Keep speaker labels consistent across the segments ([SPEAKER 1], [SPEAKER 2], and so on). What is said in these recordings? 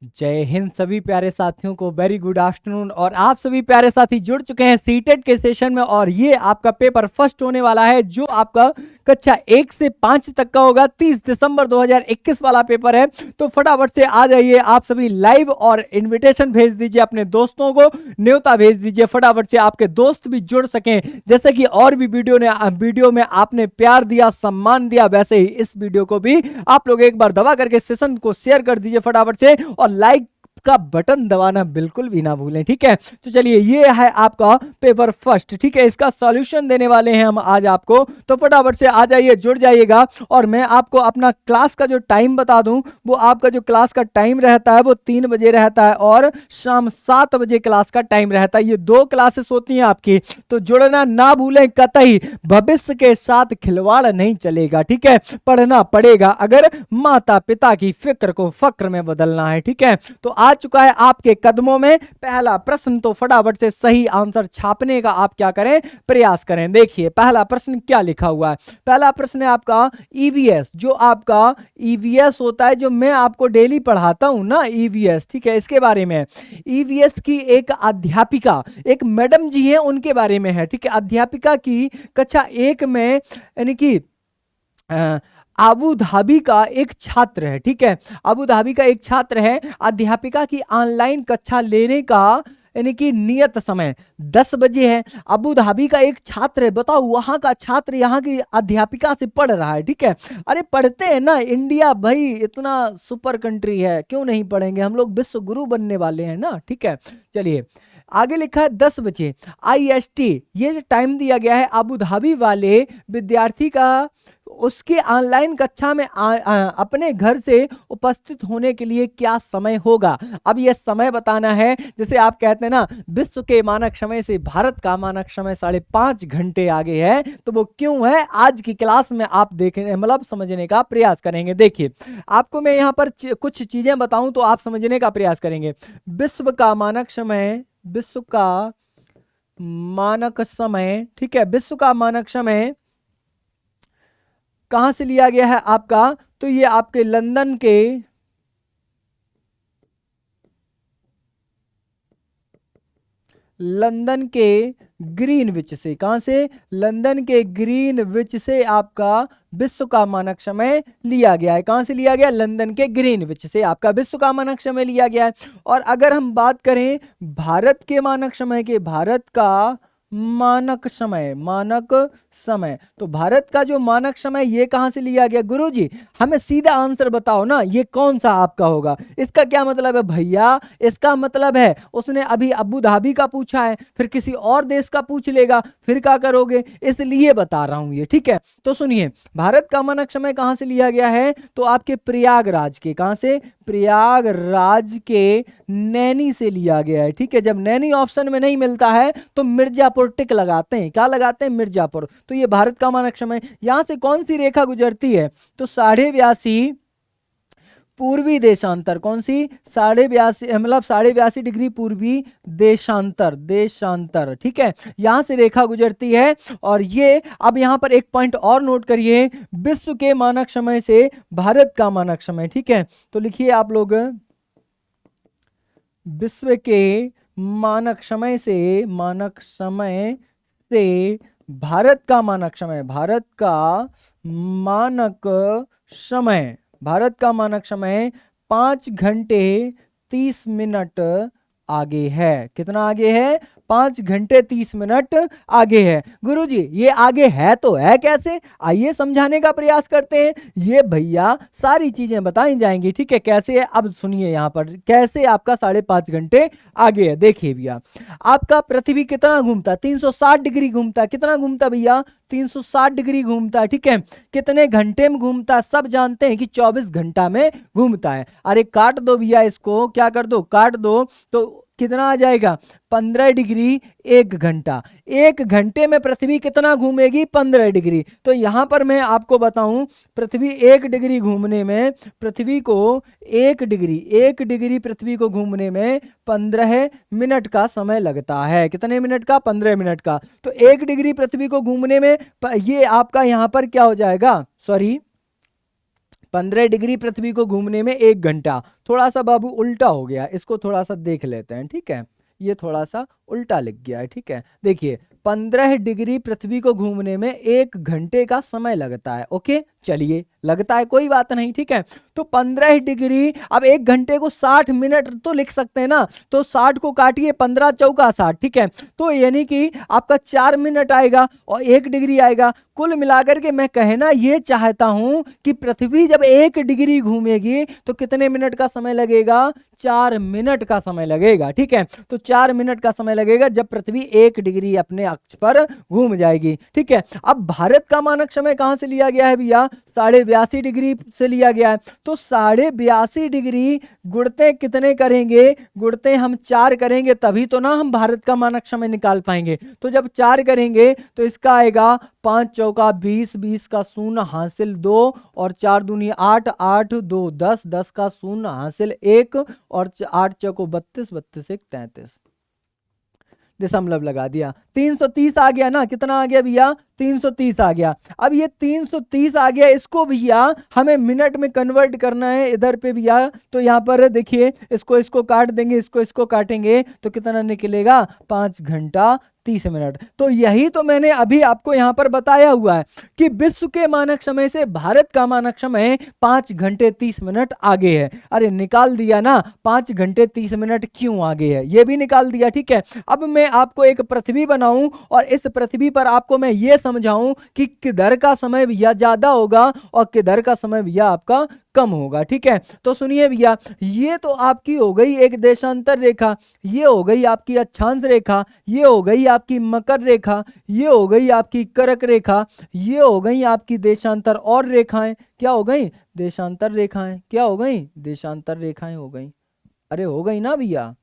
[SPEAKER 1] जय हिंद सभी प्यारे साथियों को, वेरी गुड आफ्टरनून। और आप सभी प्यारे साथी जुड़ चुके हैं सीटेट के सेशन में, और ये आपका पेपर फर्स्ट होने वाला है जो आपका कक्षा 1 से 5 तक का होगा। 30 दिसंबर 2021 वाला पेपर है। तो फटाफट से आ जाइए आप सभी लाइव, और इनविटेशन भेज दीजिए अपने दोस्तों को, न्योता भेज दीजिए फटाफट से, आपके दोस्त भी जुड़ सकें। जैसे कि और भी वीडियो में आपने प्यार दिया, सम्मान दिया, वैसे ही इस वीडियो को भी आप लोग एक बार दबा करके सेशन को शेयर कर दीजिए फटाफट से, और लाइक का बटन दबाना बिल्कुल भी ना भूलें। ठीक है, तो चलिए ये है आपका पेपर फर्स्ट। ठीक है, इसका सॉल्यूशन देने वाले हैं हम आज आपको, तो फटाफट से आ जाइए, जुड़ जाइएगा। और मैं आपको अपना क्लास का जो टाइम बता दूं, वो आपका जो क्लास का टाइम रहता है वो 3 बजे रहता है, और शाम 7 बजे क्लास का टाइम रहता है। ये 2 क्लासेस होती हैं आपकी, तो जुड़ना ना भूलें कतई। भविष्य के साथ खिलवाड़ नहीं चलेगा। ठीक है, पढ़ना पड़ेगा अगर माता पिता की फिक्र को फक्र में बदलना है। ठीक है, तो आ चुका है आपके कदमों में पहला प्रश्न, तो फटाफट से सही आंसर छापने का आप क्या करें, प्रयास करें। देखिए पहला प्रश्न क्या लिखा हुआ है। पहला प्रश्न है आपका ईवीएस, जो आपका ईवीएस होता है, जो मैं आपको डेली पढ़ाता हूं ना, ईवीएस। ठीक है, इसके बारे में ईवीएस की एक अध्यापिका, एक मैडम जी हैं, उनके बारे में है। ठीक है, अध्यापिका की कक्षा 1 में, यानी कि अबू धाबी का एक छात्र है। ठीक है, अबू धाबी का एक छात्र है। अध्यापिका की ऑनलाइन कक्षा लेने का यानी कि नियत समय 10 बजे है। अबू धाबी का एक छात्र है, बताओ वहां का छात्र यहाँ की अध्यापिका से पढ़ रहा है। ठीक है, अरे पढ़ते हैं ना, इंडिया भाई इतना सुपर कंट्री है, क्यों नहीं पढ़ेंगे, हम लोग विश्व गुरु बनने वाले हैं ना। ठीक है, चलिए आगे लिखा है 10 बजे IST, ये जो टाइम दिया गया है अबू धाबी वाले विद्यार्थी का, उसके ऑनलाइन कक्षा में अपने घर से उपस्थित होने के लिए क्या समय होगा। अब यह समय बताना है। जैसे आप कहते हैं ना, विश्व के मानक समय से भारत का मानक समय 5.5 घंटे आगे है, तो वो क्यों है, आज की क्लास में आप देखने मतलब समझने का प्रयास करेंगे। देखिए आपको मैं यहाँ पर कुछ चीजें बताऊं तो आप समझने का प्रयास करेंगे। विश्व का मानक समय, विश्व का मानक समय, ठीक है, विश्व का मानक समय कहां से लिया गया है आपका, तो ये आपके लंदन के ग्रीनविच से, कहां से, लंदन के ग्रीनविच से आपका विश्व का मानक समय लिया गया है। कहां से लिया गया, लंदन के ग्रीनविच से आपका विश्व का मानक समय लिया गया है। और अगर हम बात करें भारत के मानक समय के, भारत का मानक समय, तो भारत का जो मानक समय ये कहां से लिया गया, गुरुजी हमें सीधा आंसर बताओ ना, ये कौन सा आपका होगा। इसका क्या मतलब है भैया, इसका मतलब है उसने अभी अबू धाबी का पूछा है, फिर किसी और देश का पूछ लेगा, फिर क्या करोगे, इसलिए बता रहा हूं ये। ठीक है, तो सुनिए, भारत का मानक समय कहां से लिया गया है, तो आपके प्रयागराज के, कहां से, प्रयागराज के नैनी से लिया गया है। ठीक है, जब नैनी ऑप्शन में नहीं मिलता है तो मिर्जापुर टिक लगाते हैं, क्या लगाते हैं, मिर्जापुर। तो ये भारत का मानक समय, यहां से कौन सी रेखा गुजरती है, तो 82.5 पूर्वी देशांतर, कौन सी, 82.5 मतलब 82.5 डिग्री पूर्वी देशांतर। ठीक है, यहां से रेखा गुजरती है। और ये अब यहां पर एक पॉइंट और नोट करिए, विश्व के मानक समय से भारत का मानक समय। ठीक है, तो लिखिए आप लोग, विश्व के मानक समय से भारत का मानक समय, भारत का मानक समय 5 घंटे 30 मिनट आगे है। कितना आगे है, 5 घंटे 30 मिनट आगे है। गुरुजी ये आगे है तो है कैसे, आइए समझाने का प्रयास करते हैं। ये भैया सारी चीजें बताई जाएंगी। ठीक है, कैसे है, अब सुनिए यहाँ पर कैसे आपका 5.5 घंटे आगे है। देखिए भैया, आपका पृथ्वी कितना घूमता है, 360 डिग्री घूमता है। कितना घूमता भैया, 360 डिग्री घूमता है। ठीक है, कितने घंटे में घूमता है, सब जानते हैं कि 24 घंटा में घूमता है। अरे काट दो भैया, इसको क्या कर दो, काट दो, तो कितना आ जाएगा, 15 डिग्री 1 घंटा। 1 घंटे में पृथ्वी कितना घूमेगी, 15 डिग्री। तो यहां पर मैं आपको बताऊं, पृथ्वी 1 डिग्री घूमने में, पृथ्वी को 1 डिग्री पृथ्वी को घूमने में 15 मिनट का समय लगता है। कितने मिनट का, 15 मिनट का। तो 1 डिग्री पृथ्वी को घूमने में ये आपका यहां पर क्या हो जाएगा, सॉरी 15 डिग्री पृथ्वी को घूमने में 1 घंटा। थोड़ा सा बाबू उल्टा हो गया, इसको थोड़ा सा देख लेते हैं, ठीक है। ये थोड़ा सा उल्टा लिख गया है, ठीक है। देखिए 15 डिग्री पृथ्वी को घूमने में 1 घंटे का समय लगता है। ओके, चलिए, लगता है कोई बात नहीं, ठीक है। तो 15 डिग्री, अब 1 घंटे को 60 मिनट तो लिख सकते हैं ना, तो 60 को काटिए, 15 चौका 60, ठीक है। तो यानी कि आपका 4 मिनट आएगा और 1 डिग्री आएगा। कुल मिलाकर के मैं कहना ये चाहता हूं कि पृथ्वी जब 1 डिग्री घूमेगी तो कितने मिनट का समय लगेगा? 4 मिनट का समय लगेगा, ठीक है। तो 4 मिनट का समय लगेगा जब पृथ्वी 1 डिग्री अपने अक्ष पर घूम जाएगी, ठीक है। अब भारत का मानक समय कहां से लिया गया है भैया? 82.5 डिग्री से लिया गया है। तो 82.5 डिग्री गुणते कितने करेंगे? गुणते हम 4 करेंगे, तभी तो ना हम भारत का मानक समय निकाल पाएंगे। तो जब 4 करेंगे तो इसका आएगा 5 चौका 20, 20 का शून्य हासिल 2 और 4 दूनी 8, 8 2 10, 10 का शून्य हासिल 1 और 8 चौको 32, 32 1 33, दशमलव लगा दिया। 330 आ गया ना, कितना आ गया भैया? 330 आ गया। अब ये 330 आ गया, इसको भैया हमें मिनट में कन्वर्ट करना है इधर पे भैया। तो यहाँ पर देखिए, इसको काट देंगे, इसको काटेंगे तो कितना निकलेगा? 5 घंटा 30 मिनट। तो यही तो मैंने अभी आपको यहाँ पर बताया हुआ है कि विश्व के मानक समय से भारत का मानक समय 5 घंटे 30 मिनट आगे है। अरे निकाल दिया ना, 5 घंटे 30 मिनट क्यों आगे है, ये भी निकाल दिया, ठीक है। अब मैं आपको एक पृथ्वी बनाऊं और इस पृथ्वी पर आपको मैं ये समझाऊं कि किधर का समय भैया ज्यादा होगा और किधर का समय भैया आपका कम होगा, ठीक है। तो सुनिए भैया, ये तो आपकी हो गई एक देशांतर रेखा, ये हो गई आपकी अक्षांश रेखा, ये हो गई आपकी मकर रेखा, ये हो गई आपकी कर्क रेखा, ये हो गई आपकी देशांतर और रेखाएं। क्या हो गई? देशांतर रेखाएं। क्या हो गई? देशांतर रेखाएं हो गई। अरे हो गई ना भैया?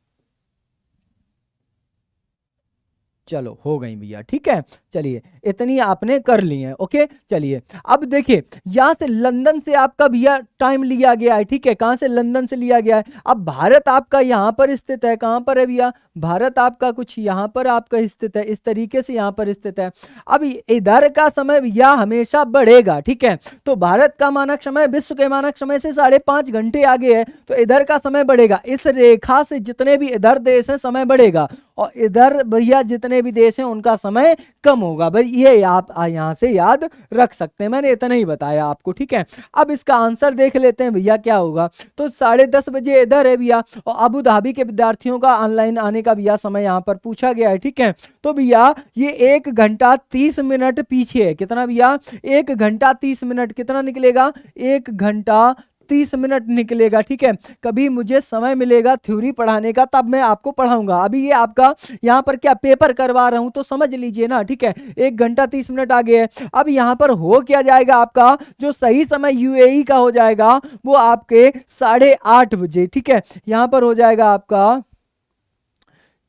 [SPEAKER 1] चलो हो गई भैया, ठीक है। चलिए इतनी आपने कर ली है, ओके। चलिए अब देखिए, यहां से लंदन से आपका भैया टाइम लिया गया है, ठीक है। कहां से? लंदन से लिया गया है। अब भारत आपका यहां पर स्थित है, कहां पर है भैया? भारत आपका कुछ यहां पर आपका स्थित है, इस तरीके से यहां पर स्थित है। अब इधर का समय भैया हमेशा बढ़ेगा, ठीक है। तो भारत का मानक समय विश्व के मानक समय से 5.5 घंटे आगे है, तो इधर का समय बढ़ेगा। इस रेखा से जितने भी इधर देश है समय बढ़ेगा और इधर भैया जितने भी देश हैं उनका समय कम होगा। भाई ये आप यहां से याद रख सकते हैं, मैंने इतना ही बताया आपको, ठीक है। अब इसका आंसर देख लेते हैं भैया क्या होगा। तो 10:30 बजे इधर है भैया और अबू धाबी के विद्यार्थियों का ऑनलाइन आने का भैया समय यहां पर पूछा गया है, ठीक है। तो भैया ये 1 घंटा 30 मिनट पीछे है। कितना भैया? 1 घंटा 30 मिनट। कितना निकलेगा? 1 घंटा 30 मिनट निकलेगा, ठीक है। कभी मुझे समय मिलेगा थ्योरी पढ़ाने का तब मैं आपको पढ़ाऊंगा। अभी ये आपका यहाँ पर क्या पेपर करवा रहा हूं तो समझ लीजिए ना, ठीक है। 1 घंटा 30 मिनट आगे है। अब यहाँ पर हो क्या जाएगा, आपका जो सही समय यूएई का हो जाएगा वो आपके 8:30 बजे, ठीक है। यहाँ पर हो जाएगा आपका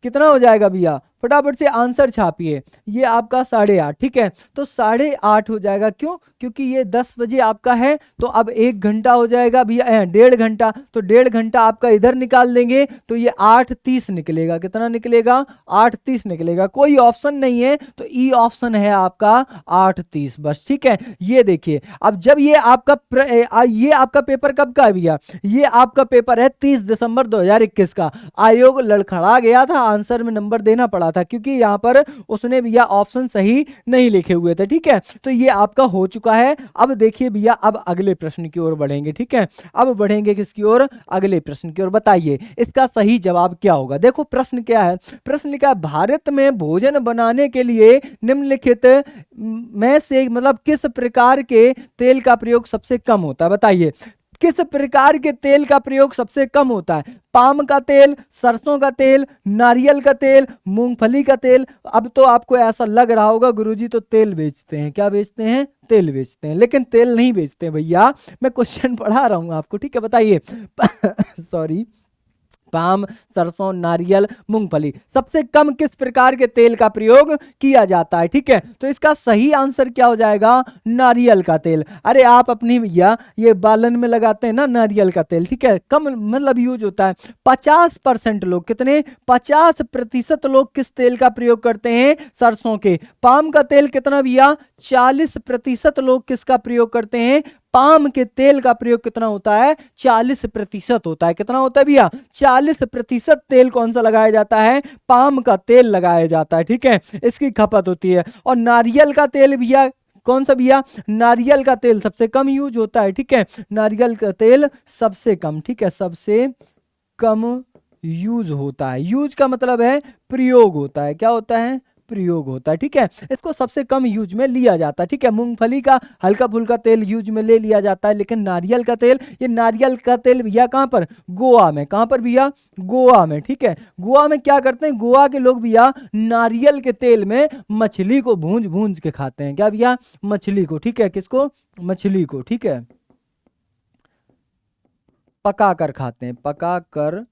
[SPEAKER 1] कितना हो जाएगा भैया? फटाफट से आंसर छापिए। ये आपका 8:30, ठीक है। तो 8:30 हो जाएगा, क्यों? क्योंकि ये 10 बजे आपका है, तो अब 1 घंटा हो जाएगा भैया, 1.5 घंटा। तो 1.5 घंटा आपका इधर निकाल देंगे तो ये 8:30 निकलेगा। कितना निकलेगा? 8:30 निकलेगा। कोई ऑप्शन नहीं है तो ई ऑप्शन है आपका 8:30 बस, ठीक है। ये देखिए, अब जब ये आपका पेपर कब का है भैया? ये आपका पेपर है 30 दिसंबर 2021 का। आयोग लड़खड़ा गया था, आंसर में नंबर देना पड़ा था क्योंकि यहां पर उसने भैया ऑप्शन सही नहीं लिखे हुए थे, ठीक है। तो ये आपका हो चुका है। अब देखिए भैया, अब अगले प्रश्न की ओर बढ़ेंगे, ठीक है। अब बढ़ेंगे किसकी ओर? अगले प्रश्न की ओर। बताइए इसका सही जवाब क्या होगा। देखो प्रश्न क्या है, प्रश्न लिखा है भारत में भोजन बनाने के लिए निम्नलिखित में से मतलब किस प्रकार के तेल का प्रयोग सबसे कम होता है? बताइए किस प्रकार के तेल का प्रयोग सबसे कम होता है? पाम का तेल, सरसों का तेल, नारियल का तेल, मूंगफली का तेल। अब तो आपको ऐसा लग रहा होगा गुरुजी तो तेल बेचते हैं। क्या बेचते हैं? तेल बेचते हैं, लेकिन तेल नहीं बेचते हैं भैया। मैं क्वेश्चन पढ़ा रहा हूं आपको, ठीक है। बताइए सॉरी, पाम, सरसों, नारियल, मूंगफली, सबसे कम किस प्रकार के तेल का प्रयोग किया जाता है? ठीक है, तो इसका सही आंसर क्या हो जाएगा? नारियल का तेल। अरे आप अपनी भैया ये बालन में लगाते हैं ना नारियल का तेल, ठीक है, कम मतलब यूज होता है। 50% लोग, कितने? 50% लोग किस तेल का प्रयोग करते हैं? सरसों के। पाम का तेल कितना भैया? 40% लोग किसका प्रयोग करते हैं? पाम के तेल का प्रयोग कितना होता है? 40% होता है। कितना होता है भैया? 40% तेल कौन सा लगाया जाता है? पाम का तेल लगाया जाता है, ठीक है, इसकी खपत होती है। और नारियल का तेल भैया कौन सा भैया? नारियल का तेल सबसे कम यूज होता है, ठीक है, नारियल का तेल सबसे कम, ठीक है, सबसे कम यूज होता है। यूज का मतलब है प्रयोग होता है। क्या होता है? प्रयोग होता है, ठीक है, इसको सबसे कम यूज में लिया जाता है, ठीक है। मूंगफली का हल्का फुल्का तेल यूज में ले लिया जाता है, लेकिन नारियल का तेल, ये नारियल का तेल भैया कहाँ पर? गोवा में। कहाँ पर भैया? गोवा में, ठीक है। गोवा में क्या करते हैं? गोवा के लोग भैया नारियल के तेल में मछली को भूंज भूंज के खाते हैं। क्या भैया? मछली को, ठीक है, किसको? मछली को, ठीक है, पका कर खाते हैं, पका कर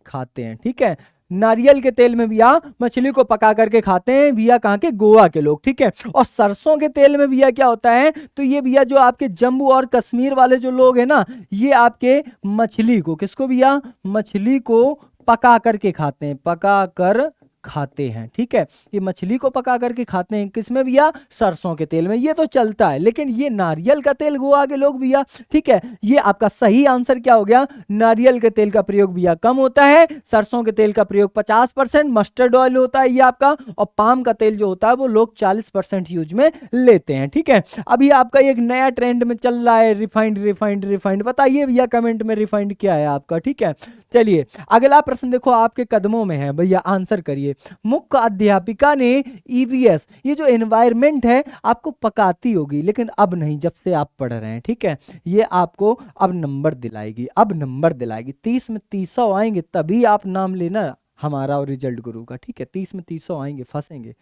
[SPEAKER 1] खाते हैं, ठीक है। नारियल के तेल में भैया मछली को पका करके खाते हैं भैया, कहाँ के? गोवा के लोग, ठीक है। और सरसों के तेल में भैया क्या होता है? तो ये भैया जो आपके जम्मू और कश्मीर वाले जो लोग हैं ना, ये आपके मछली को, किसको भैया? मछली को पका करके खाते हैं, पका कर खाते हैं, ठीक है। ये मछली को पका करके खाते हैं किसमें भैया? सरसों के तेल में। ये तो चलता है, लेकिन ये नारियल का तेल गोवा के लोग भैया, ठीक है, ये आपका सही आंसर क्या हो गया? नारियल के तेल का प्रयोग भैया कम होता है, सरसों के तेल का प्रयोग 50%, मस्टर्ड ऑयल होता है ये आपका, और पाम का तेल जो होता है वो लोग 40% यूज में लेते हैं, ठीक है। अभी आपका एक नया ट्रेंड में चल रहा है रिफाइंड रिफाइंड रिफाइंड, बताइए भैया कमेंट में रिफाइंड क्या है आपका, ठीक है। चलिए अगला प्रश्न देखो आपके कदमों में है भैया, आंसर करिए। मुख्य अध्यापिका ने ईवीएस, ये जो एनवायरमेंट है आपको पकाती होगी, लेकिन अब नहीं, जब से आप पढ़ रहे हैं, ठीक है, ये आपको अब नंबर दिलाएगी, अब नंबर दिलाएगी। 30 में 300 आएंगे तभी आप नाम लेना हमारा और रिजल्ट गुरु का, ठीक है। 30 में 300 आएंगे, फंसेंगे।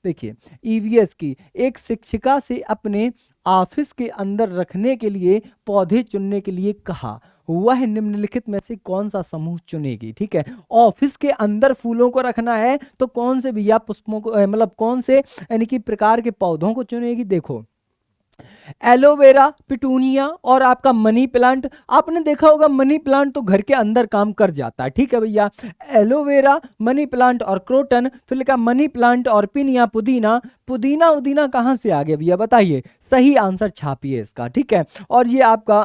[SPEAKER 1] देखिए ईवीएस की एक शिक्षिका से अपने ऑफिस के अंदर रखने के लिए पौधे चुनने के लिए कहा, वह निम्नलिखित में से कौन सा समूह चुनेगी, ठीक है। ऑफिस के अंदर फूलों को रखना है तो कौन से भैया पुष्पों को, मतलब कौन से यानी कि प्रकार के पौधों को चुनेगी? देखो एलोवेरा, पिटूनिया और आपका मनी प्लांट। आपने देखा होगा मनी प्लांट तो घर के अंदर काम कर जाता है, ठीक है भैया। एलोवेरा, मनी प्लांट और क्रोटन, फिर लिखा मनी प्लांट और पिनिया, पुदीना। पुदीना उदीना कहाँ से आ गया भैया, बताइए। सही आंसर छापिए इसका, ठीक है। और ये आपका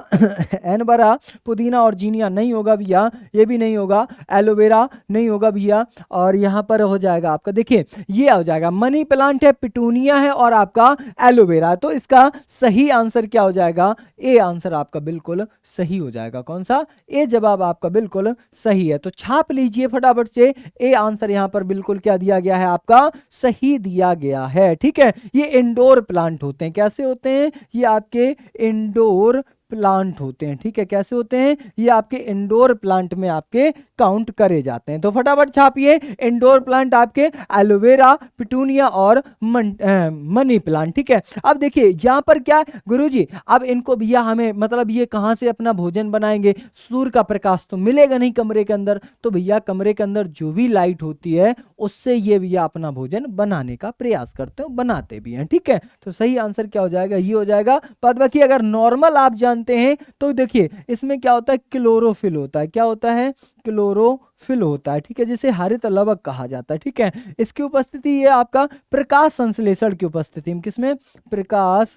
[SPEAKER 1] एनबरा, पुदीना और जीनिया नहीं होगा भैया, ये भी नहीं होगा, एलोवेरा नहीं होगा भैया, और यहाँ पर हो जाएगा आपका, देखिए ये हो जाएगा मनी प्लांट है, पिटूनिया है और आपका एलोवेरा। तो इसका सही आंसर क्या हो जाएगा? ए आंसर आपका बिल्कुल सही हो जाएगा। कौन सा? ए जवाब आपका बिल्कुल सही है। तो छाप लीजिए फटाफट से, ए आंसर यहाँ पर बिल्कुल क्या दिया गया है? आपका सही दिया गया है, ठीक है। ये इंडोर प्लांट होते हैं, कैसे होते हैं? ये आपके इंडोर प्लांट होते हैं, ठीक है। कैसे होते हैं? ये आपके इंडोर प्लांट में आपके काउंट करे जाते हैं। तो फटाफट छापिए, इंडोर प्लांट आपके एलोवेरा, पिटूनिया और मनी प्लांट, ठीक है। अब देखिए यहाँ पर क्या गुरुजी, अब इनको भैया हमें मतलब ये कहाँ से अपना भोजन बनाएंगे? सूर्य का प्रकाश तो मिलेगा नहीं कमरे के अंदर, तो भैया कमरे के अंदर जो भी लाइट होती है उससे ये भैया अपना भोजन बनाने का प्रयास करते हो, बनाते भी हैं, ठीक है। तो सही आंसर क्या हो जाएगा? ये हो जाएगा। बाद बाकी अगर नॉर्मल आप जानते हैं तो देखिए इसमें क्या होता है? क्लोरोफिल होता है। क्या होता है? क्लोरोफिल होता है, ठीक है, जिसे हरित लवक कहा जाता है, ठीक है। इसकी उपस्थिति ये आपका प्रकाश संश्लेषण की उपस्थिति में, किसमें? प्रकाश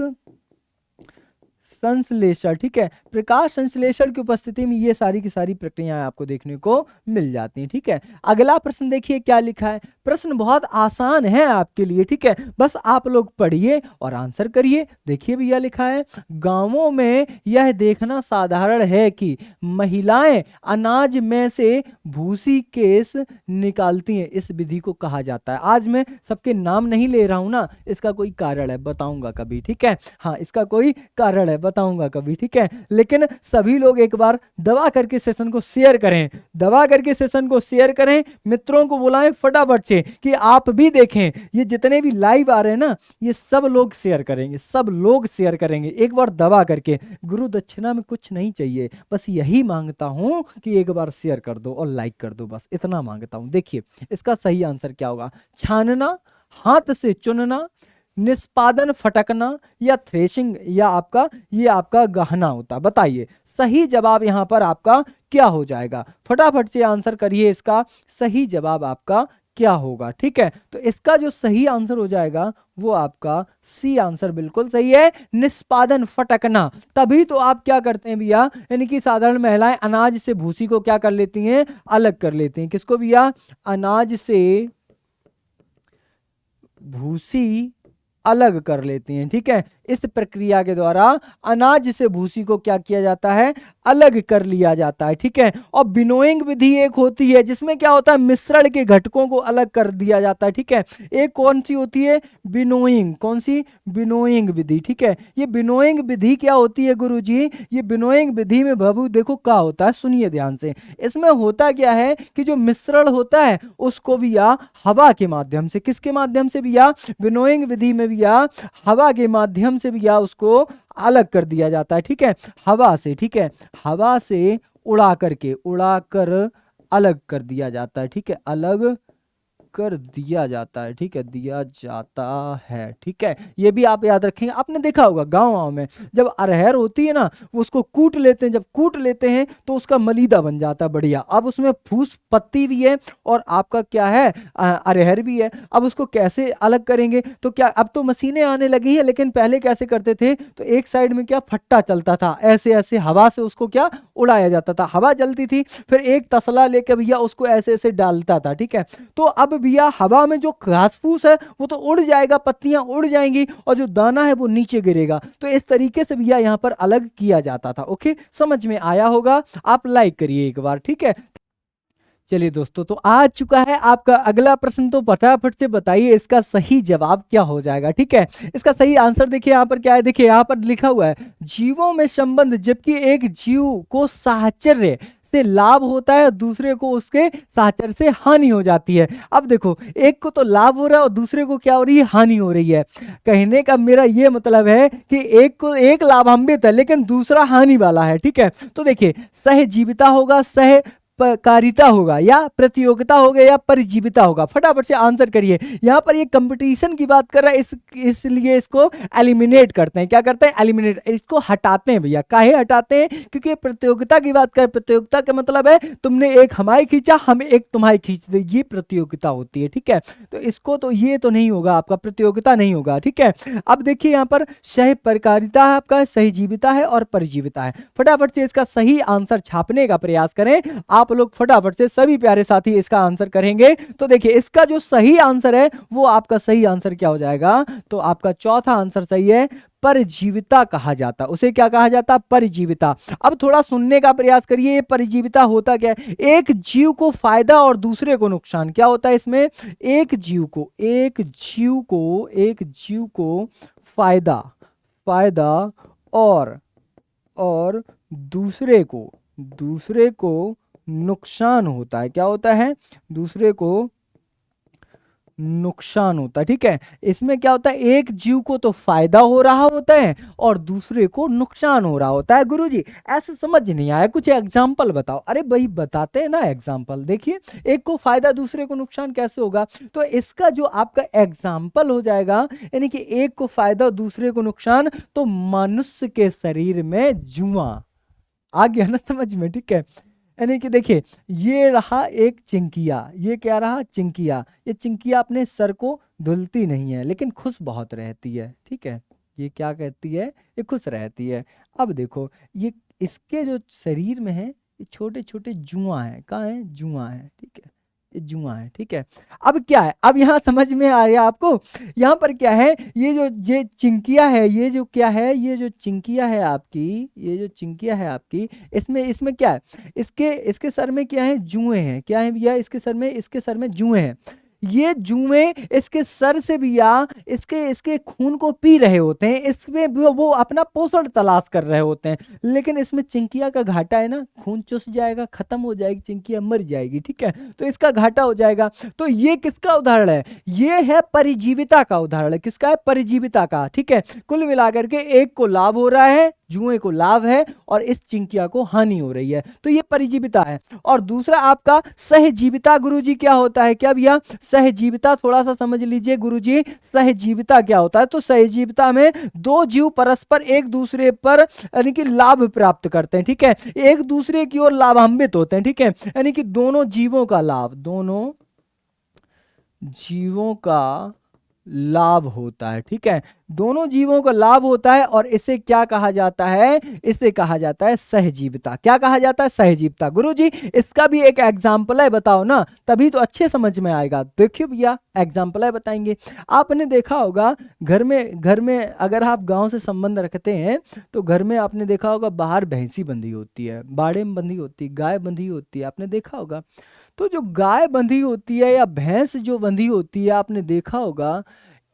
[SPEAKER 1] संश्लेषण, ठीक है, प्रकाश संश्लेषण की उपस्थिति में ये सारी की सारी प्रक्रियाएं आपको देखने को मिल जाती हैं, ठीक है। अगला प्रश्न देखिए क्या लिखा है। प्रश्न बहुत आसान है आपके लिए, ठीक है, बस आप लोग पढ़िए और आंसर करिए। देखिए भैया लिखा है, गांवों में यह देखना साधारण है कि महिलाएं अनाज में से भूसी केस निकालती हैं, इस विधि को कहा जाता है। आज मैं सबके नाम नहीं ले रहा हूं ना, इसका कोई कारण है, बताऊंगा कभी, ठीक है। हाँ इसका कोई कारण है, बताऊंगा कभी, ठीक है। लेकिन सभी लोग एक बार दबा करके सेशन को शेयर करें, दबा करके सेशन को शेयर करें, मित्रों को बुलाएं फटाफट से कि आप भी देखें। ये जितने भी लाइव आ रहे हैं ना, ये सब लोग शेयर करेंगे, सब लोग शेयर करेंगे एक बार दबा करके। गुरु दक्षिणा में कुछ नहीं चाहिए, बस यही मांगता हूं कि एक बार शेयर कर दो और लाइक कर दो, बस इतना मांगता हूं। देखिए इसका सही आंसर क्या होगा? छानना, हाथ से चुनना, निष्पादन फटकना या थ्रेशिंग, या आपका ये आपका गहना होता। बताइए सही जवाब यहां पर आपका क्या हो जाएगा? फटाफट से आंसर करिए, इसका सही जवाब आपका क्या होगा। ठीक है, तो इसका जो सही आंसर हो जाएगा वो आपका सी आंसर बिल्कुल सही है, निष्पादन, फटकना। तभी तो आप क्या करते हैं भैया, यानी कि साधारण महिलाएं अनाज से भूसी को क्या कर लेती हैं, अलग कर लेती हैं। किसको भैया, अनाज से भूसी अलग कर लेती हैं। ठीक है, इस प्रक्रिया के द्वारा अनाज से भूसी को क्या किया जाता है, अलग कर लिया जाता है। ठीक है, और विनोइंग विधि एक होती है जिसमें क्या होता है, मिश्रण के घटकों को अलग कर दिया जाता है। ठीक है, एक कौन सी होती है, विनोइंग, कौन सी, विनोइंग विधि। ठीक है, ये विनोइंग विधि क्या होती है गुरुजी, ये विनोइंग विधि में बाबू देखो क्या होता है, सुनिए ध्यान से। इसमें होता क्या है कि जो मिश्रण होता है उसको भैया हवा के माध्यम से, किसके माध्यम से भैया, विनोइंग विधि में भैया हवा के माध्यम से भैया उसको अलग कर दिया जाता है। ठीक है, हवा से। ठीक है, हवा से उड़ा कर अलग कर दिया जाता है। ठीक है, अलग कर दिया जाता है। ठीक है, दिया जाता है। ठीक है, ये भी आप याद रखेंगे। आपने देखा होगा गांव में जब अरहर होती है ना, वो उसको कूट लेते हैं, जब कूट लेते हैं तो उसका मलीदा बन जाता है बढ़िया। अब उसमें फूस पत्ती भी है और आपका क्या है, अरहर भी है। अब उसको कैसे अलग करेंगे, तो क्या अब तो मशीनें आने लगी है, लेकिन पहले कैसे करते थे, तो एक साइड में क्या फट्टा चलता था, ऐसे ऐसे हवा से उसको क्या उड़ाया जाता था, हवा चलती थी, फिर एक तसला लेकर भैया उसको ऐसे ऐसे डालता था। ठीक है, तो अब भैया हवा में जो घास फूस है वो तो उड़ जाएगा, पत्तियां उड़ जाएंगी और जो दाना है वो नीचे गिरेगा। तो इस तरीके से भैया यहाँ पर अलग किया जाता था। ओके, समझ में आया होगा, आप लाइक करिए एक बार। ठीक है, चलिए दोस्तों, तो आ चुका है आपका अगला प्रश्न, तो फटाफट से बताइए इसका सही जवाब क्या हो जाएगा। ठीक है, इसका सही आंसर देखिए यहाँ पर क्या है, देखिए यहाँ पर लिखा हुआ है जीवों में संबंध, जबकि एक जीव को साहचर्य से लाभ होता है, दूसरे को उसके साहचर्य से हानि हो जाती है। अब देखो, एक को तो लाभ हो रहा है और दूसरे को क्या हो रही है, हानि हो रही है। कहने का मेरा ये मतलब है कि एक को एक लाभान्वित है लेकिन दूसरा हानि वाला है। ठीक है, तो देखिए सहजीविता होगा, कारिता होगा, या प्रतियोगिता होगा, या परिजीविता होगा। फटाफट से आंसर करिए। यहाँ पर ये कंपटीशन की बात कर रहा है, इसलिए इसको एलिमिनेट करते हैं। क्या करते हैं, एलिमिनेट, इसको हटाते हैं भैया। काहे हटाते हैं, क्योंकि प्रतियोगिता की बात कर, प्रतियोगिता का मतलब है तुमने एक हमारी खींचा, हम एक तुम्हारी खींच दे, ये प्रतियोगिता होती है। ठीक है, तो इसको तो ये तो नहीं होगा, आपका प्रतियोगिता नहीं होगा। ठीक है, अब देखिए यहाँ पर सह प्रकारिता है, आपका सहजीविता है और परिजीविता है। फटाफट से इसका सही आंसर छापने का प्रयास करें। आप लोग फटाफट से सभी प्यारे साथी इसका आंसर करेंगे। तो देखिए इसका जो सही आंसर है वो आपका सही आंसर क्या हो जाएगा, तो आपका चौथा आंसर सही है, परिजीविता कहा जाता। उसे क्या कहा जाता, परिजीविता। अब थोड़ा सुनने का प्रयास करिए, ये परिजीविता होता क्या है, एक जीव को फायदा और दूसरे को नुकसान। क्या होता है इसमें, एक जीव को फायदा और दूसरे को नुकसान होता है। क्या होता है, दूसरे को नुकसान होता है। ठीक है, इसमें क्या होता है, एक जीव को तो फायदा हो रहा होता है और दूसरे को नुकसान हो रहा होता है। गुरुजी ऐसे समझ नहीं आया, कुछ एग्जाम्पल बताओ। अरे भाई बताते हैं ना एग्जाम्पल, देखिए एक को फायदा दूसरे को नुकसान कैसे होगा, तो इसका जो आपका एग्जाम्पल हो जाएगा, यानी कि एक को फायदा दूसरे को नुकसान, तो मनुष्य के शरीर में जुआ आ गया ना समझ में। ठीक है, यानी कि देखिए ये रहा एक चिंकिया, ये क्या रहा, चिंकिया। ये चिंकिया अपने सर को धुलती नहीं है लेकिन खुश बहुत रहती है। ठीक है, ये क्या कहती है, ये खुश रहती है। अब देखो ये इसके जो शरीर में है ये छोटे छोटे जुआ है, कहाँ है, जुआ है। ठीक है, ये जुआ है। ठीक है, अब क्या है, अब यहाँ समझ में आ गया आपको, यहाँ पर क्या है, ये चिंकिया है, ये जो क्या है, ये जो चिंकिया है आपकी, इसमें क्या है, इसके सर में क्या है, जुए हैं। क्या है भैया, इसके सर में जुए हैं। ये जुए इसके सर से भैया इसके खून को पी रहे होते हैं, इसमें वो अपना पोषण तलाश कर रहे होते हैं। लेकिन इसमें चिंकिया का घाटा है ना, खून चूस जाएगा, खत्म हो जाएगी, चिंकिया मर जाएगी। ठीक है, तो इसका घाटा हो जाएगा। तो ये किसका उदाहरण है, ये है परिजीविता का उदाहरण है। किसका है, परिजीविता का। ठीक है, कुल मिलाकर के एक को लाभ हो रहा है, जुए को लाभ है, और इस चिंकिया को हानि हो रही है, तो ये परिजीविता है। और दूसरा आपका सहजीविता। गुरुजी क्या होता है, क्या भैया, सहजीविता थोड़ा सा समझ लीजिए गुरुजी, सहजीविता क्या होता है, तो सहजीविता में दो जीव परस्पर एक दूसरे पर यानी कि लाभ प्राप्त करते हैं। ठीक है, एक दूसरे की ओर लाभान्वित होते हैं। ठीक है, यानी कि दोनों जीवों का लाभ, दोनों जीवों का लाभ होता है। ठीक है, दोनों जीवों को लाभ होता है और इसे क्या कहा जाता है? इसे कहा जाता है सहजीविता। क्या कहा जाता है? सहजीविता। गुरुजी इसका भी एक एग्जाम्पल है, बताओ ना, तभी तो अच्छे समझ में आएगा। देखिए भैया एग्जाम्पल है, बताएंगे। आपने देखा होगा घर में अगर आप गांव से संबंध रखते हैं तो घर में आपने देखा होगा बाहर भैंसी बंधी होती है, बाड़े में बंधी होती है, गाय बंधी होती है, आपने देखा होगा। तो जो गाय बंधी होती है या भैंस जो बंधी होती है, आपने देखा होगा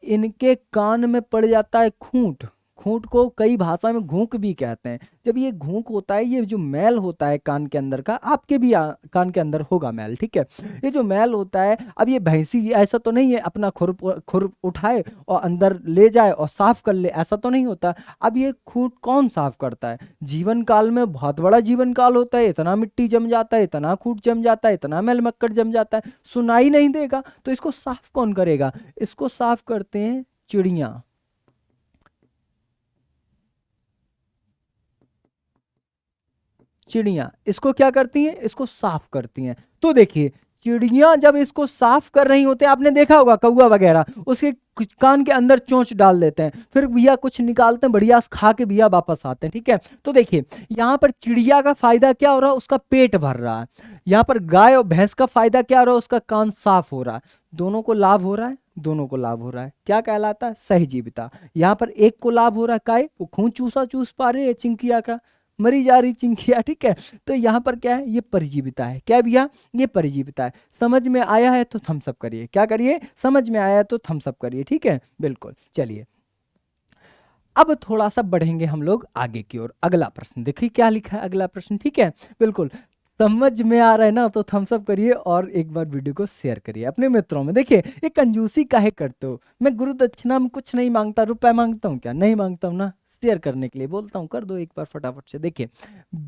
[SPEAKER 1] इनके कान में पड़ जाता है खूंट। खूंट को कई भाषा में घूंक भी कहते हैं। जब ये घूंक होता है, ये जो मैल होता है कान के अंदर का, आपके भी कान के अंदर होगा मैल, ठीक है। ये जो मैल होता है, अब ये भैंसी ऐसा तो नहीं है अपना खुर खुर उठाए और अंदर ले जाए और साफ कर ले, ऐसा तो नहीं होता। अब ये खूंट कौन साफ करता है? जीवन काल में बहुत बड़ा जीवन काल होता है, इतना मिट्टी जम जाता है, इतना खूंट जम जाता है, इतना मैल मक्कड़ जम जाता है, सुनाई नहीं देगा। तो इसको साफ कौन करेगा? इसको साफ करते हैं चिड़िया। चिड़िया इसको क्या करती हैं? इसको साफ करती हैं। तो देखिए चिड़िया जब इसको साफ कर रही होते हैं, आपने देखा होगा कौवा वगैरह उसके कान के अंदर चोंच डाल देते हैं, फिर भैया कुछ निकालते हैं, बढ़िया खा के भैया वापस आते हैं। ठीक है, तो देखिए यहाँ पर चिड़िया का फायदा क्या हो रहा है? उसका पेट भर रहा है। यहाँ पर गाय और भैंस का फायदा क्या हो रहा है? उसका कान साफ हो रहा है। दोनों को लाभ हो रहा है, दोनों को लाभ हो रहा है। क्या कहलाता है? सहजीविता। यहाँ पर एक को लाभ हो रहा है, काय वो खून चूसा चूस पा रहे है चिंकिया का, मरी जा रही चिंकिया। ठीक है, तो यहाँ पर क्या है? ये परिजीविता है। क्या भैया? ये परिजीविता है। समझ में आया है तो थम्स अप करिए। क्या करिए? समझ में आया है तो थम्स अप करिए। ठीक है, बिल्कुल। चलिए अब थोड़ा सा बढ़ेंगे हम लोग आगे की ओर। अगला प्रश्न देखिए क्या लिखा है, अगला प्रश्न। ठीक है, बिल्कुल समझ में आ रहा है ना, तो थम्स अप करिए और एक बार वीडियो को शेयर करिए अपने मित्रों में। देखिए ये कंजूसी काहे करते हो? मैं गुरु दक्षिणा में कुछ नहीं मांगता, रुपए मांगता हूँ क्या? नहीं मांगता हूँ ना, शेयर करने के लिए बोलता हूँ। कर दो एक बार फटाफट से। देखिए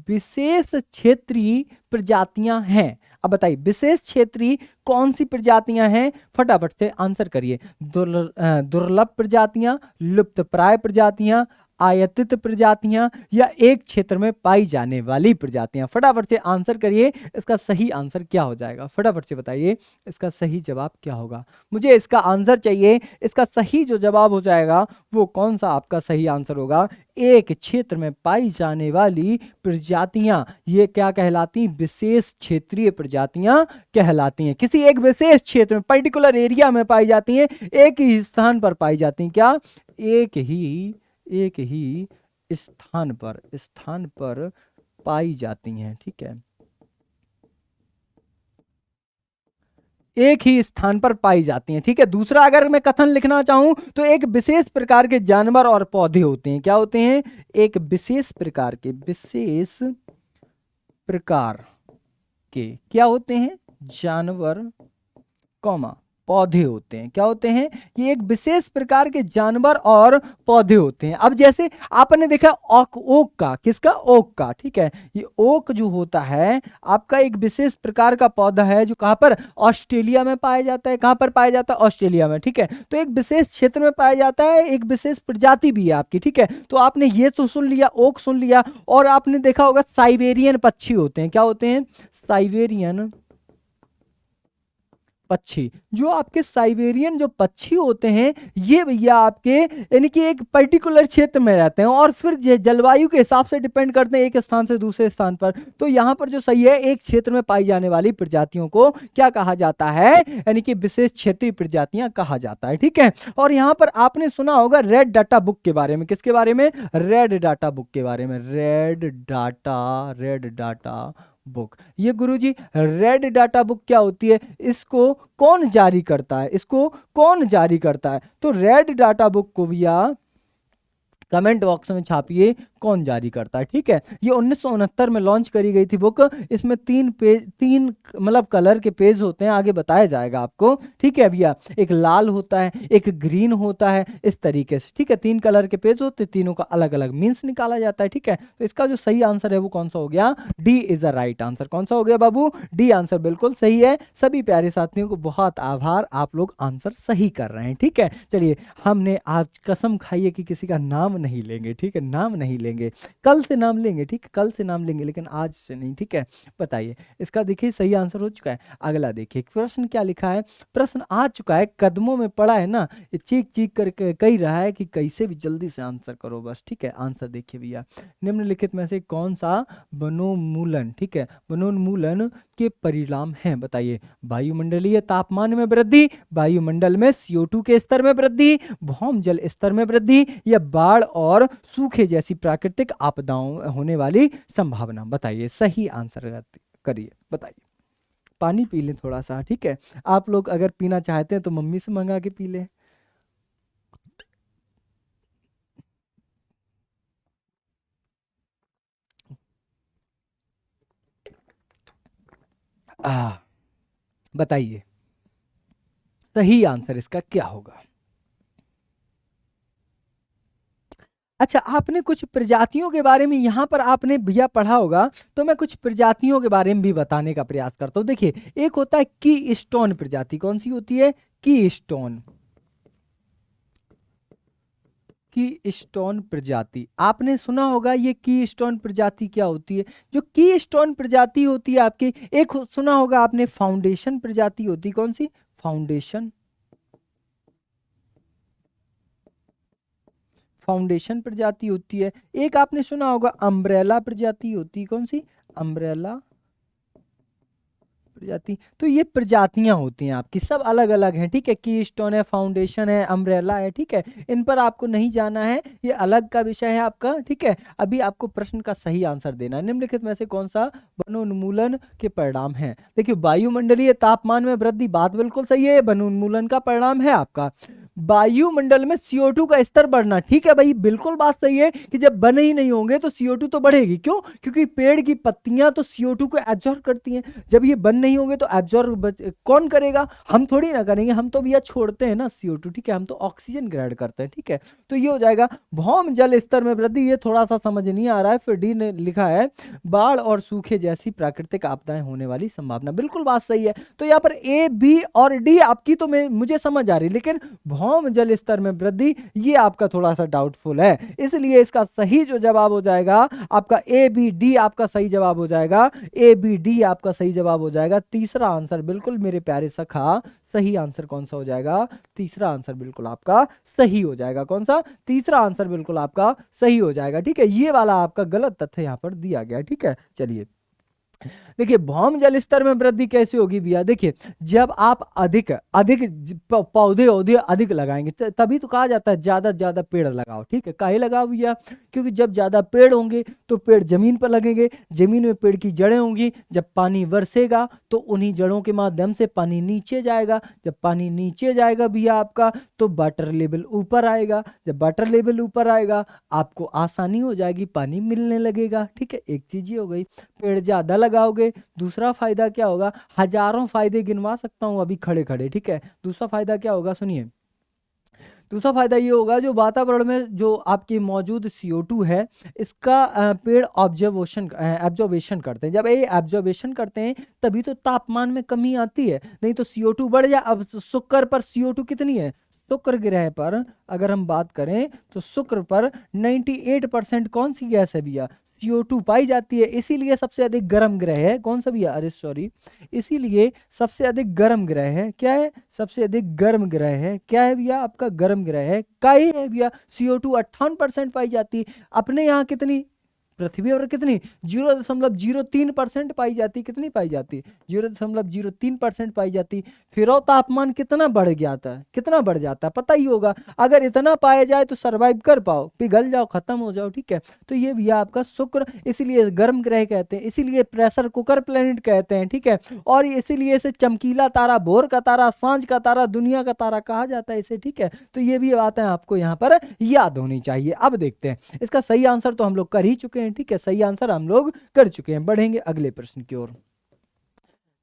[SPEAKER 1] विशेष क्षेत्रीय प्रजातियां हैं। अब बताइए विशेष क्षेत्रीय कौन सी प्रजातियां हैं? फटाफट से आंसर करिए। दुर्लभ प्रजातियां, लुप्तप्राय प्रजातियां, आयतित प्रजातियां, या एक क्षेत्र में पाई जाने वाली प्रजातियां। फटाफट से आंसर करिए, इसका सही आंसर क्या हो जाएगा? फटाफट से बताइए इसका सही जवाब क्या होगा? मुझे इसका आंसर चाहिए। इसका सही जो जवाब हो जाएगा वो कौन सा आपका सही आंसर होगा? एक क्षेत्र में पाई जाने वाली प्रजातियां, ये क्या कहलाती? विशेष क्षेत्रीय प्रजातियां कहलाती हैं। किसी एक विशेष क्षेत्र में, पर्टिकुलर एरिया में पाई जाती हैं, एक ही स्थान पर पाई जाती हैं। क्या? एक ही स्थान पर पाई जाती हैं। ठीक है, एक ही स्थान पर पाई जाती हैं। ठीक है, दूसरा अगर मैं कथन लिखना चाहूं तो एक विशेष प्रकार के जानवर और पौधे होते हैं। क्या होते हैं? एक विशेष प्रकार के क्या होते हैं? जानवर कौमा पौधे होते हैं। क्या होते हैं? ये एक विशेष प्रकार के जानवर और पौधे होते हैं। अब जैसे आपने देखा ओक का, किसका? ओक का। ठीक है, ये ओक जो होता है आपका एक विशेष प्रकार का पौधा है जो कहां पर? ऑस्ट्रेलिया में पाया जाता है। कहां पर पाया जाता है? ऑस्ट्रेलिया में। ठीक है, तो एक विशेष क्षेत्र में पाया जाता है, एक विशेष प्रजाति भी है आपकी। ठीक है, तो आपने ये तो सुन लिया, ओक सुन लिया, और आपने देखा होगा साइबेरियन पक्षी होते हैं। क्या होते हैं? साइबेरियन पक्षी। जो आपके साइबेरियन जो पक्षी होते हैं, ये भैया आपके यानी कि एक पर्टिकुलर क्षेत्र में रहते हैं और फिर जलवायु के हिसाब से डिपेंड करते हैं एक स्थान से दूसरे स्थान पर। तो यहाँ पर जो सही है, एक क्षेत्र में पाई जाने वाली प्रजातियों को क्या कहा जाता है? यानी कि विशेष क्षेत्रीय प्रजातियां कहा जाता है। ठीक है, और यहाँ पर आपने सुना होगा रेड डाटा बुक के बारे में। किसके बारे में? रेड डाटा बुक के बारे में। Red data book. ये गुरुजी रेड डाटा बुक क्या होती है? इसको कौन जारी करता है? इसको कौन जारी करता है? तो रेड डाटा बुक को भैया कमेंट बॉक्स में छापिए कौन जारी करता है। ठीक है, ये 1969 में लॉन्च करी गई थी बुक। इसमें तीन मतलब कलर के पेज होते हैं, आगे बताया जाएगा आपको। ठीक है भैया, एक लाल होता है, एक ग्रीन होता है, इस तरीके से। ठीक है, 3 कलर के पेज होते हैं, तीनों का अलग अलग मीन्स निकाला जाता है। ठीक है, तो इसका जो सही आंसर है वो कौन सा हो गया? D is the right answer. कौन सा हो गया बाबू? डी आंसर बिल्कुल सही है। सभी प्यारे साथियों को बहुत आभार, आप लोग आंसर सही कर रहे हैं। ठीक है, चलिए हमने आज कसम खाई है कि किसी का नाम नाम नहीं लेंगे, ठीक है, नाम नहीं लेंगे, कल से नाम लेंगे, ठीक है, कल से नाम लेंगे लेकिन आज से नहीं, ठीक है। बताइए इसका, देखिए सही आंसर हो चुका है। अगला देखिए प्रश्न क्या लिखा है, प्रश्न आ चुका है, कदमों में पड़ा है ना, ये चीख चीख करके कह रहा है कि कैसे भी जल्दी से आंसर करो बस, ठीक है। आंसर देखिए भैया, निम्नलिखित में से कौन सा वनोन्मूलन, ठीक है, वनोन्मूलन के परिणाम हैं, बताइए। वायुमंडलीय तापमान में वृद्धि, वायुमंडल में CO2 के स्तर में वृद्धि, भौम जल स्तर में वृद्धि, या बाढ़ और सूखे जैसी प्राकृतिक आपदाओं होने वाली संभावना। बताइए सही आंसर करिए, बताइए। पानी पी लें थोड़ा सा, ठीक है। आप लोग अगर पीना चाहते हैं तो मम्मी से मंगा के पी लें। बताइए सही आंसर इसका क्या होगा। अच्छा, आपने कुछ प्रजातियों के बारे में यहाँ पर आपने भैया पढ़ा होगा, तो मैं कुछ प्रजातियों के बारे में भी बताने का प्रयास करता हूँ। देखिए एक होता है की स्टोन प्रजाति, कौन सी होती है, की स्टोन, की स्टोन प्रजाति, आपने सुना होगा ये की स्टोन प्रजाति क्या होती है। जो की स्टोन प्रजाति होती है आपकी, एक सुना होगा आपने फाउंडेशन प्रजाति होती, कौन सी, फाउंडेशन, फाउंडेशन प्रजाति होती है। एक आपने सुना होगा अम्ब्रेला प्रजाति होती है, कौन सी, अम्ब्रेला प्रजाति। तो ये प्रजातियां होती हैं आपकी, सब अलग अलग हैं, ठीक है। की स्टोन है, फाउंडेशन है, अम्ब्रेला है, ठीक है। इन पर आपको नहीं जाना है, ये अलग का विषय है आपका, ठीक है। अभी आपको प्रश्न का सही आंसर देना है। निम्नलिखित में से कौन सा वनोन्मूलन के परिणाम है। देखिए वायुमंडलीय तापमान में वृद्धि, बात बिल्कुल सही है, वनोन्मूलन का परिणाम है आपका। वायुमंडल में CO2 का स्तर बढ़ना, ठीक है भाई, बिल्कुल बात सही है कि जब बने ही नहीं होंगे तो CO2 तो बढ़ेगी, क्यों, क्योंकि पेड़ की पत्तियां तो CO2 को एब्जॉर्ब करती हैं। जब ये बन नहीं होंगे तो एब्जॉर्ब कौन करेगा, हम थोड़ी ना करेंगे, हम तो भैया छोड़ते हैं ना CO2, ठीक है, हम तो ऑक्सीजन ग्रहण करते हैं, ठीक है। तो ये हो जाएगा भौम जल स्तर में वृद्धि, ये थोड़ा सा समझ नहीं आ रहा है। फिर डी ने लिखा है बाढ़ और सूखे जैसी प्राकृतिक आपदाएं होने वाली संभावना, बिल्कुल बात सही है। तो यहाँ पर A, B और D आपकी तो मुझे समझ आ रही, लेकिन भौम जल स्तर में वृद्धि ये आपका थोड़ा सा डाउटफुल है, इसलिए इसका सही जो जवाब हो जाएगा आपका A B D आपका सही जवाब हो जाएगा, A B D आपका सही जवाब हो जाएगा। तीसरा आंसर बिल्कुल मेरे प्यारे सखा सही आंसर कौन सा हो जाएगा, तीसरा आंसर बिल्कुल आपका सही हो जाएगा। कौन सा, तीसरा आंसर बिल्कुल आपका सही हो जाएगा, ठीक है। ये वाला आपका गलत तथ्य यहां पर दिया गया, ठीक है। चलिए देखिए भौम जल स्तर में वृद्धि कैसे होगी भैया, देखिए जब आप अधिक अधिक पौधे औधे अधिक लगाएंगे तभी तो कहा जाता है ज्यादा से ज्यादा पेड़ लगाओ, ठीक है। काहे लगाओ भैया, क्योंकि जब ज्यादा पेड़ होंगे तो पेड़ जमीन पर लगेंगे, जमीन में पेड़ की जड़ें होंगी, जब पानी बरसेगा तो उन्हीं जड़ों के माध्यम से पानी नीचे जाएगा, जब पानी नीचे जाएगा भैया आपका तो वाटर लेवल ऊपर आएगा, जब वाटर लेवल ऊपर आएगा आपको आसानी हो जाएगी, पानी मिलने लगेगा, ठीक है। एक चीज ये हो गई, पेड़ ज्यादा लगाओगे, दूसरा फायदा क्या होगा, हजारों फायदे गिनवा सकता हूं अभी खड़े खड़े, ठीक है। दूसरा फायदा क्या होगा, सुनिए, दूसरा फायदा ये होगा जो वातावरण में जो आपकी मौजूद CO2 है इसका पेड़ ऑब्जर्वेशन करते हैं। जब ये ऑब्जर्वेशन करते हैं तभी तो तापमान में कमी आती है, नहीं तो CO2 बढ़ जाए। अब शुक्र पर CO2 कितनी है, शुक्र ग्रह पर अगर हम बात करें तो शुक्र पर 98% कौन सी गैस है भैया, CO2 पाई जाती है, इसीलिए सबसे अधिक गर्म ग्रह है। कौन सा भैया, अरे सॉरी, इसीलिए सबसे अधिक गर्म ग्रह है, क्या है, सबसे अधिक गर्म ग्रह है, क्या है भैया आपका, गर्म ग्रह है, काहे है भैया, CO2 58% पाई जाती है। अपने यहाँ कितनी, पृथ्वी और कितनी 0.03% पाई जाती, कितनी पाई जाती, 0.03% पाई जाती। फिर तापमान कितना बढ़ गया था, कितना बढ़ जाता पता ही होगा, अगर इतना पाया जाए तो सरवाइव कर पाओ, पिघल जाओ, खत्म हो जाओ, ठीक है। तो ये भैया आपका शुक्र, इसीलिए गर्म ग्रह कहते हैं, इसीलिए प्रेशर कुकर प्लेनेट कहते हैं, ठीक है। और इसीलिए इसे चमकीला तारा, भोर का तारा, सांझ का तारा, दुनिया का तारा कहा जाता है इसे, ठीक है। तो ये भी बातें आपको यहाँ पर याद होनी चाहिए। अब देखते हैं इसका सही आंसर तो हम लोग कर ही चुके हैं, ठीक है, सही आंसर हम लोग कर चुके हैं। बढ़ेंगे अगले प्रश्न की ओर,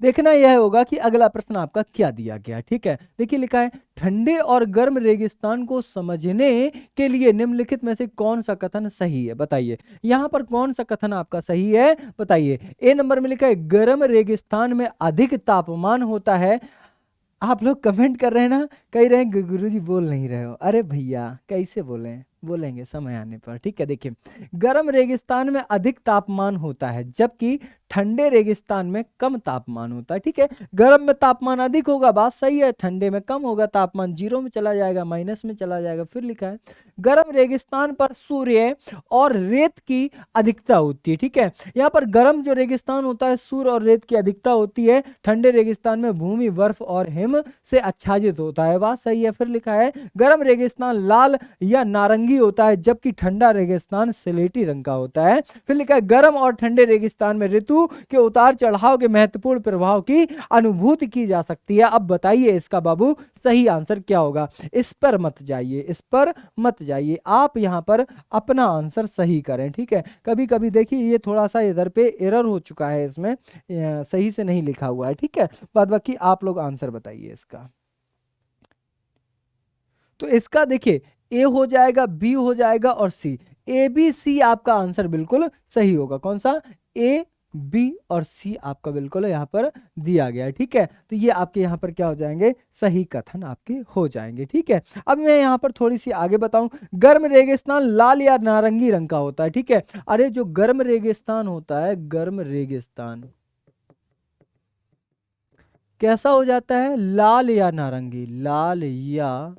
[SPEAKER 1] देखना यह होगा कि अगला प्रश्न आपका क्या दिया गया, ठीक है। देखिए लिखा है ठंडे और गर्म रेगिस्तान को समझने के लिए निम्नलिखित में से कौन सा कथन सही है, बताइए। यहां पर कौन सा कथन आपका सही है, बताइए। ए नंबर में लिखा है गर्म रेगिस्तान में अधिक तापमान होता है। आप लोग कमेंट कर रहे हैं ना, कह रहे हैं गुरुजी बोल नहीं रहे हो, अरे भैया कैसे बोले, बोलेंगे समय आने पर, ठीक है। देखिए, गर्म रेगिस्तान में अधिक तापमान होता है जबकि ठंडे रेगिस्तान में कम तापमान होता है, ठीक है। गर्म में तापमान अधिक होगा, बात सही है, ठंडे में कम होगा, तापमान जीरो में चला जाएगा, माइनस में चला जाएगा। फिर लिखा है गर्म रेगिस्तान पर सूर्य और रेत की अधिकता होती है, ठीक है। यहाँ पर गर्म जो रेगिस्तान होता है सूर्य और रेत की अधिकता होती है, ठंडे रेगिस्तान में भूमि बर्फ और हिम से आच्छादित होता है, बात सही है। फिर लिखा है गर्म रेगिस्तान लाल या नारंगी होता है जबकि ठंडा रेगिस्तान स्लेटी रंग का होता है। फिर लिखा है गर्म और ठंडे रेगिस्तान में ऋतु के उतार चढ़ाव के महत्वपूर्ण प्रभाव की अनुभूति की जा सकती है। अब बताइए इसका बाबू सही आंसर क्या होगा। इस पर मत जाइए, इस पर मत जाइए, आप यहां पर अपना आंसर सही करें, ठीक है। कभी कभी देखिए ये थोड़ा सा इधर पे एरर हो चुका है, इसमें सही से नहीं लिखा हुआ है, ठीक है। बाद बाकी आप लोग आंसर बताइए इसका। तो इसका देखिए ए हो जाएगा, बी हो जाएगा और सी, ए बी सी आपका आंसर बिल्कुल सही होगा। कौन सा? ए बी और सी आपका बिल्कुल यहाँ पर दिया गया है, ठीक है। तो ये आपके यहाँ पर क्या हो जाएंगे? सही कथन आपके हो जाएंगे, ठीक है। अब मैं यहाँ पर थोड़ी सी आगे बताऊं, गर्म रेगिस्तान लाल या नारंगी रंग का होता है, ठीक है। अरे जो गर्म रेगिस्तान होता है, गर्म रेगिस्तान कैसा हो जाता है? लाल या नारंगी, लाल या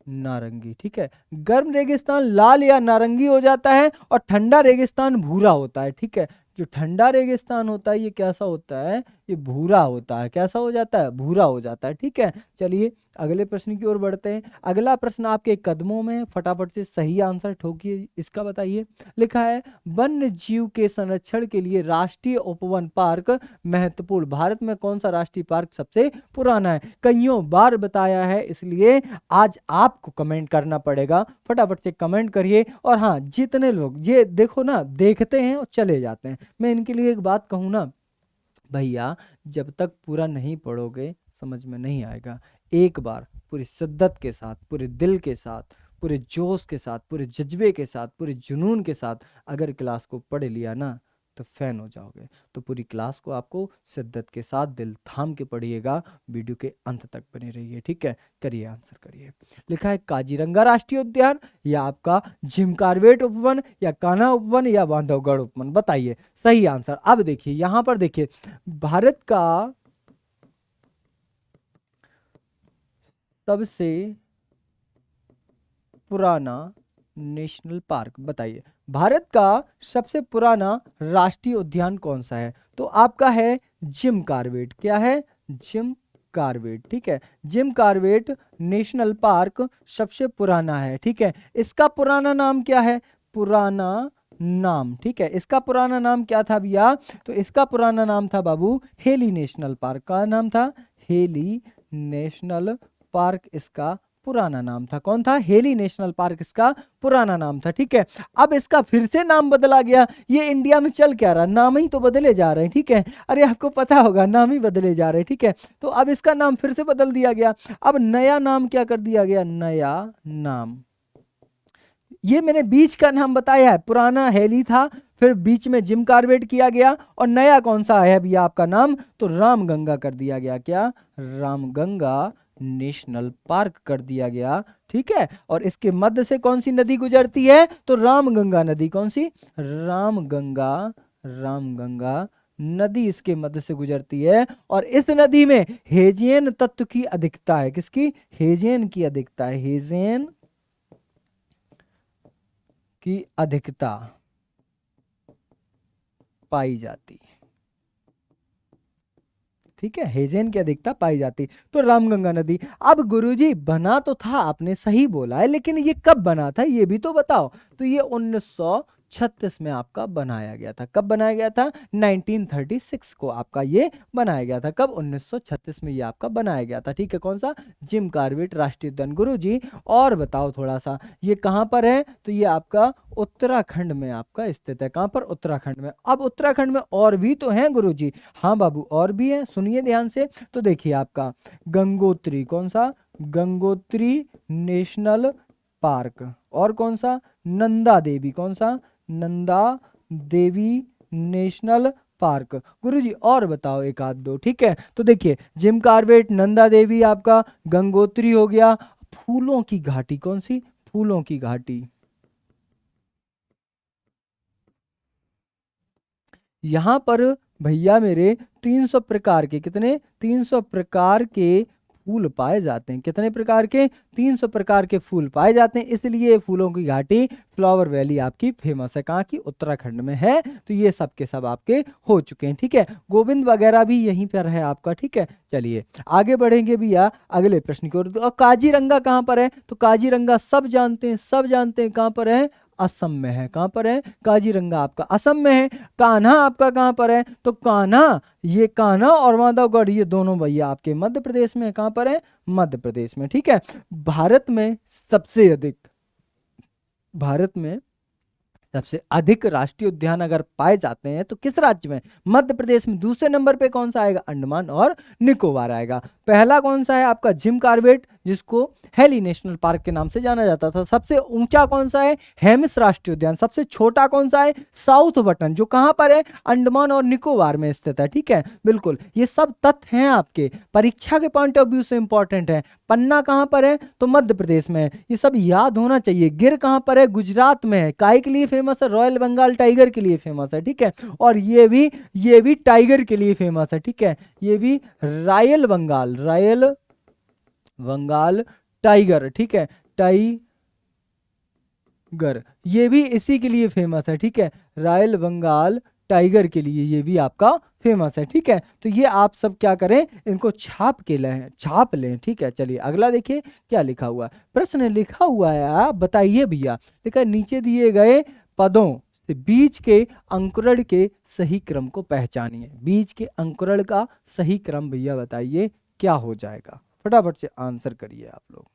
[SPEAKER 1] नारंगी, ठीक है। गर्म रेगिस्तान लाल या नारंगी हो जाता है और ठंडा रेगिस्तान भूरा होता है, ठीक है। जो ठंडा रेगिस्तान होता है ये कैसा होता है? ये भूरा होता है। कैसा हो जाता है? भूरा हो जाता है, ठीक है। चलिए अगले प्रश्न की ओर बढ़ते हैं। अगला प्रश्न आपके कदमों में, फटाफट से सही आंसर ठोकिए इसका, बताइए। लिखा है वन्य जीव के संरक्षण के लिए राष्ट्रीय उपवन पार्क महत्वपूर्ण। भारत में कौन सा राष्ट्रीय पार्क सबसे पुराना है? कईयों बार बताया है, इसलिए आज आपको कमेंट करना पड़ेगा। फटाफट से कमेंट करिए। और हाँ, जितने लोग ये देखो ना, देखते हैं और चले जाते हैं, मैं इनके लिए एक बात कहूँ ना, भैया जब तक पूरा नहीं पढ़ोगे समझ में नहीं आएगा। एक बार पूरी शिद्दत के साथ, पूरे दिल के साथ, पूरे जोश के साथ, पूरे जज्बे के साथ, पूरे जुनून के साथ अगर क्लास को पढ़ लिया ना तो फैन हो जाओगे। तो पूरी क्लास को आपको शिद्दत के साथ दिल थाम के पढ़िएगा, वीडियो के अंत तक बने रहिए, ठीक है। करिए आंसर करिए। लिखा है काजीरंगा राष्ट्रीय उद्यान या आपका जिम कॉर्बेट उपवन या कान्हा उपवन या बांधवगढ़ उपवन, बताइए सही आंसर। अब देखिए यहां पर देखिए, भारत का सबसे पुराना नेशनल पार्क, बताइए भारत का सबसे पुराना राष्ट्रीय उद्यान कौन सा है? तो आपका है जिम कॉर्बेट। क्या है? जिम कॉर्बेट, ठीक है। जिम कॉर्बेट नेशनल पार्क सबसे पुराना है, ठीक है। इसका पुराना नाम क्या है? पुराना नाम, ठीक है। इसका पुराना नाम क्या था भैया? तो इसका पुराना नाम था बाबू हेली नेशनल पार्क। का नाम था? हेली नेशनल पार्क इसका पुराना नाम था। कौन था? हेली नेशनल पार्क इसका पुराना नाम था, ठीक है। अब इसका फिर से नाम बदला गया। ये इंडिया में चल क्या रहा? नाम ही तो बदले जा रहे हैं, ठीक है। अरे आपको पता होगा, नाम ही बदले जा रहे हैं, ठीक है। तो अब इसका नाम फिर से बदल दिया गया। अब नया नाम क्या कर दिया गया? नया नाम, ये मैंने बीच का नाम बताया है, पुराना हेली था, फिर बीच में जिम कॉर्बेट किया गया और नया कौन सा है भैया आपका नाम? तो रामगंगा कर दिया गया। क्या? रामगंगा नेशनल पार्क कर दिया गया, ठीक है। और इसके मध्य से कौन सी नदी गुजरती है? तो रामगंगा नदी। कौन सी? रामगंगा, रामगंगा नदी इसके मध्य से गुजरती है। और इस नदी में हेजियन तत्व की अधिकता है। किसकी? हेजियन की अधिकता है। हेजियन की अधिकता पाई जाती, ठीक है। हेजेन की अधिकता पाई जाती। तो रामगंगा नदी। अब गुरुजी बना तो था, आपने सही बोला है, लेकिन ये कब बना था ये भी तो बताओ। तो ये 1936 में आपका बनाया गया था। कब बनाया गया था? 1936 को आपका ये बनाया गया था। कब? 1936 में ये आपका बनाया गया था, ठीक है। कौन सा? जिम कॉर्बेट राष्ट्रीय उद्यान। गुरुजी और बताओ थोड़ा सा, ये कहाँ पर है? तो ये आपका उत्तराखंड में आपका स्थित है। कहाँ पर? उत्तराखंड में। अब उत्तराखंड में और भी तो हैं गुरुजी। हाँ बाबू और भी है, सुनिए ध्यान से। तो देखिए आपका गंगोत्री। कौन सा? Gangotri national park. और कौन सा? नंदा देवी। कौन सा? Nanda Devi national park. गुरुजी और बताओ एक आध दो, ठीक है। तो देखिए जिम कॉर्बेट, नंदा देवी, आपका गंगोत्री हो गया। फूलों की घाटी। कौन सी? फूलों की घाटी। यहां पर भैया मेरे 300 प्रकार के, कितने, 300 प्रकार के फूल पाए जाते हैं। कितने प्रकार के, 300 प्रकार के फूल पाए जाते हैं, इसलिए फूलों की घाटी फ्लावर वैली आपकी फेमस है। कहाँ की, उत्तराखंड में है। तो ये सब के सब आपके हो चुके हैं। ठीक है, गोविंद वगैरह भी यहीं पर है आपका। ठीक है, चलिए आगे बढ़ेंगे भैया अगले प्रश्न की ओर। और काजीरंगा कहाँ पर है, तो काजीरंगा सब जानते हैं, सब जानते हैं कहाँ पर है, असम में है। कहाँ पर है, काजीरंगा आपका असम में है। कान्हा आपका कहाँ पर है, तो कान्हा, ये कान्हा और माधवगढ़ ये दोनों भैया आपके मध्य प्रदेश में है। कहाँ पर है, मध्य प्रदेश में। ठीक है, भारत में सबसे अधिक, भारत में सबसे अधिक राष्ट्रीय उद्यान अगर पाए जाते हैं तो किस राज्य में, मध्य प्रदेश में। दूसरे नंबर पे कौन सा आएगा, अंडमान और निकोबार आएगा। पहला कौन सा है आपका, जिम कॉर्बेट, जिसको हेली नेशनल पार्क के नाम से जाना जाता था। सबसे ऊंचा कौन सा है, हेमिस राष्ट्रीय उद्यान। सबसे छोटा कौन सा है, साउथ बटन, जो कहां पर है, अंडमान और निकोबार में स्थित है। ठीक है, बिल्कुल ये सब तथ्य हैं आपके परीक्षा के पॉइंट ऑफ व्यू से इंपॉर्टेंट है। पन्ना कहां पर है, तो मध्य प्रदेश में है, ये सब याद होना चाहिए। गिर कहां पर है, गुजरात में है। काय के लिए फेमस है, रॉयल बंगाल टाइगर के लिए फेमस है। ठीक है, और ये भी टाइगर के लिए फेमस है। ठीक है, ये भी royal Bengal, royal Bengal tiger. ठीक है, टाइगर ये भी इसी के लिए फेमस है। ठीक है, रॉयल बंगाल टाइगर के लिए ये भी आपका फेमस है। ठीक है, तो ये आप सब क्या करें, इनको छाप के लें, छाप लें। ठीक है, चलिए अगला देखिए क्या लिखा हुआ है। प्रश्न लिखा हुआ है, आप बताइए भैया, लिखा नीचे दिए गए पदों से बीज के अंकुरण के सही क्रम को पहचानिए। बीज के अंकुरण का सही क्रम भैया बताइए क्या हो जाएगा, फटाफट से आंसर करिए आप लोग।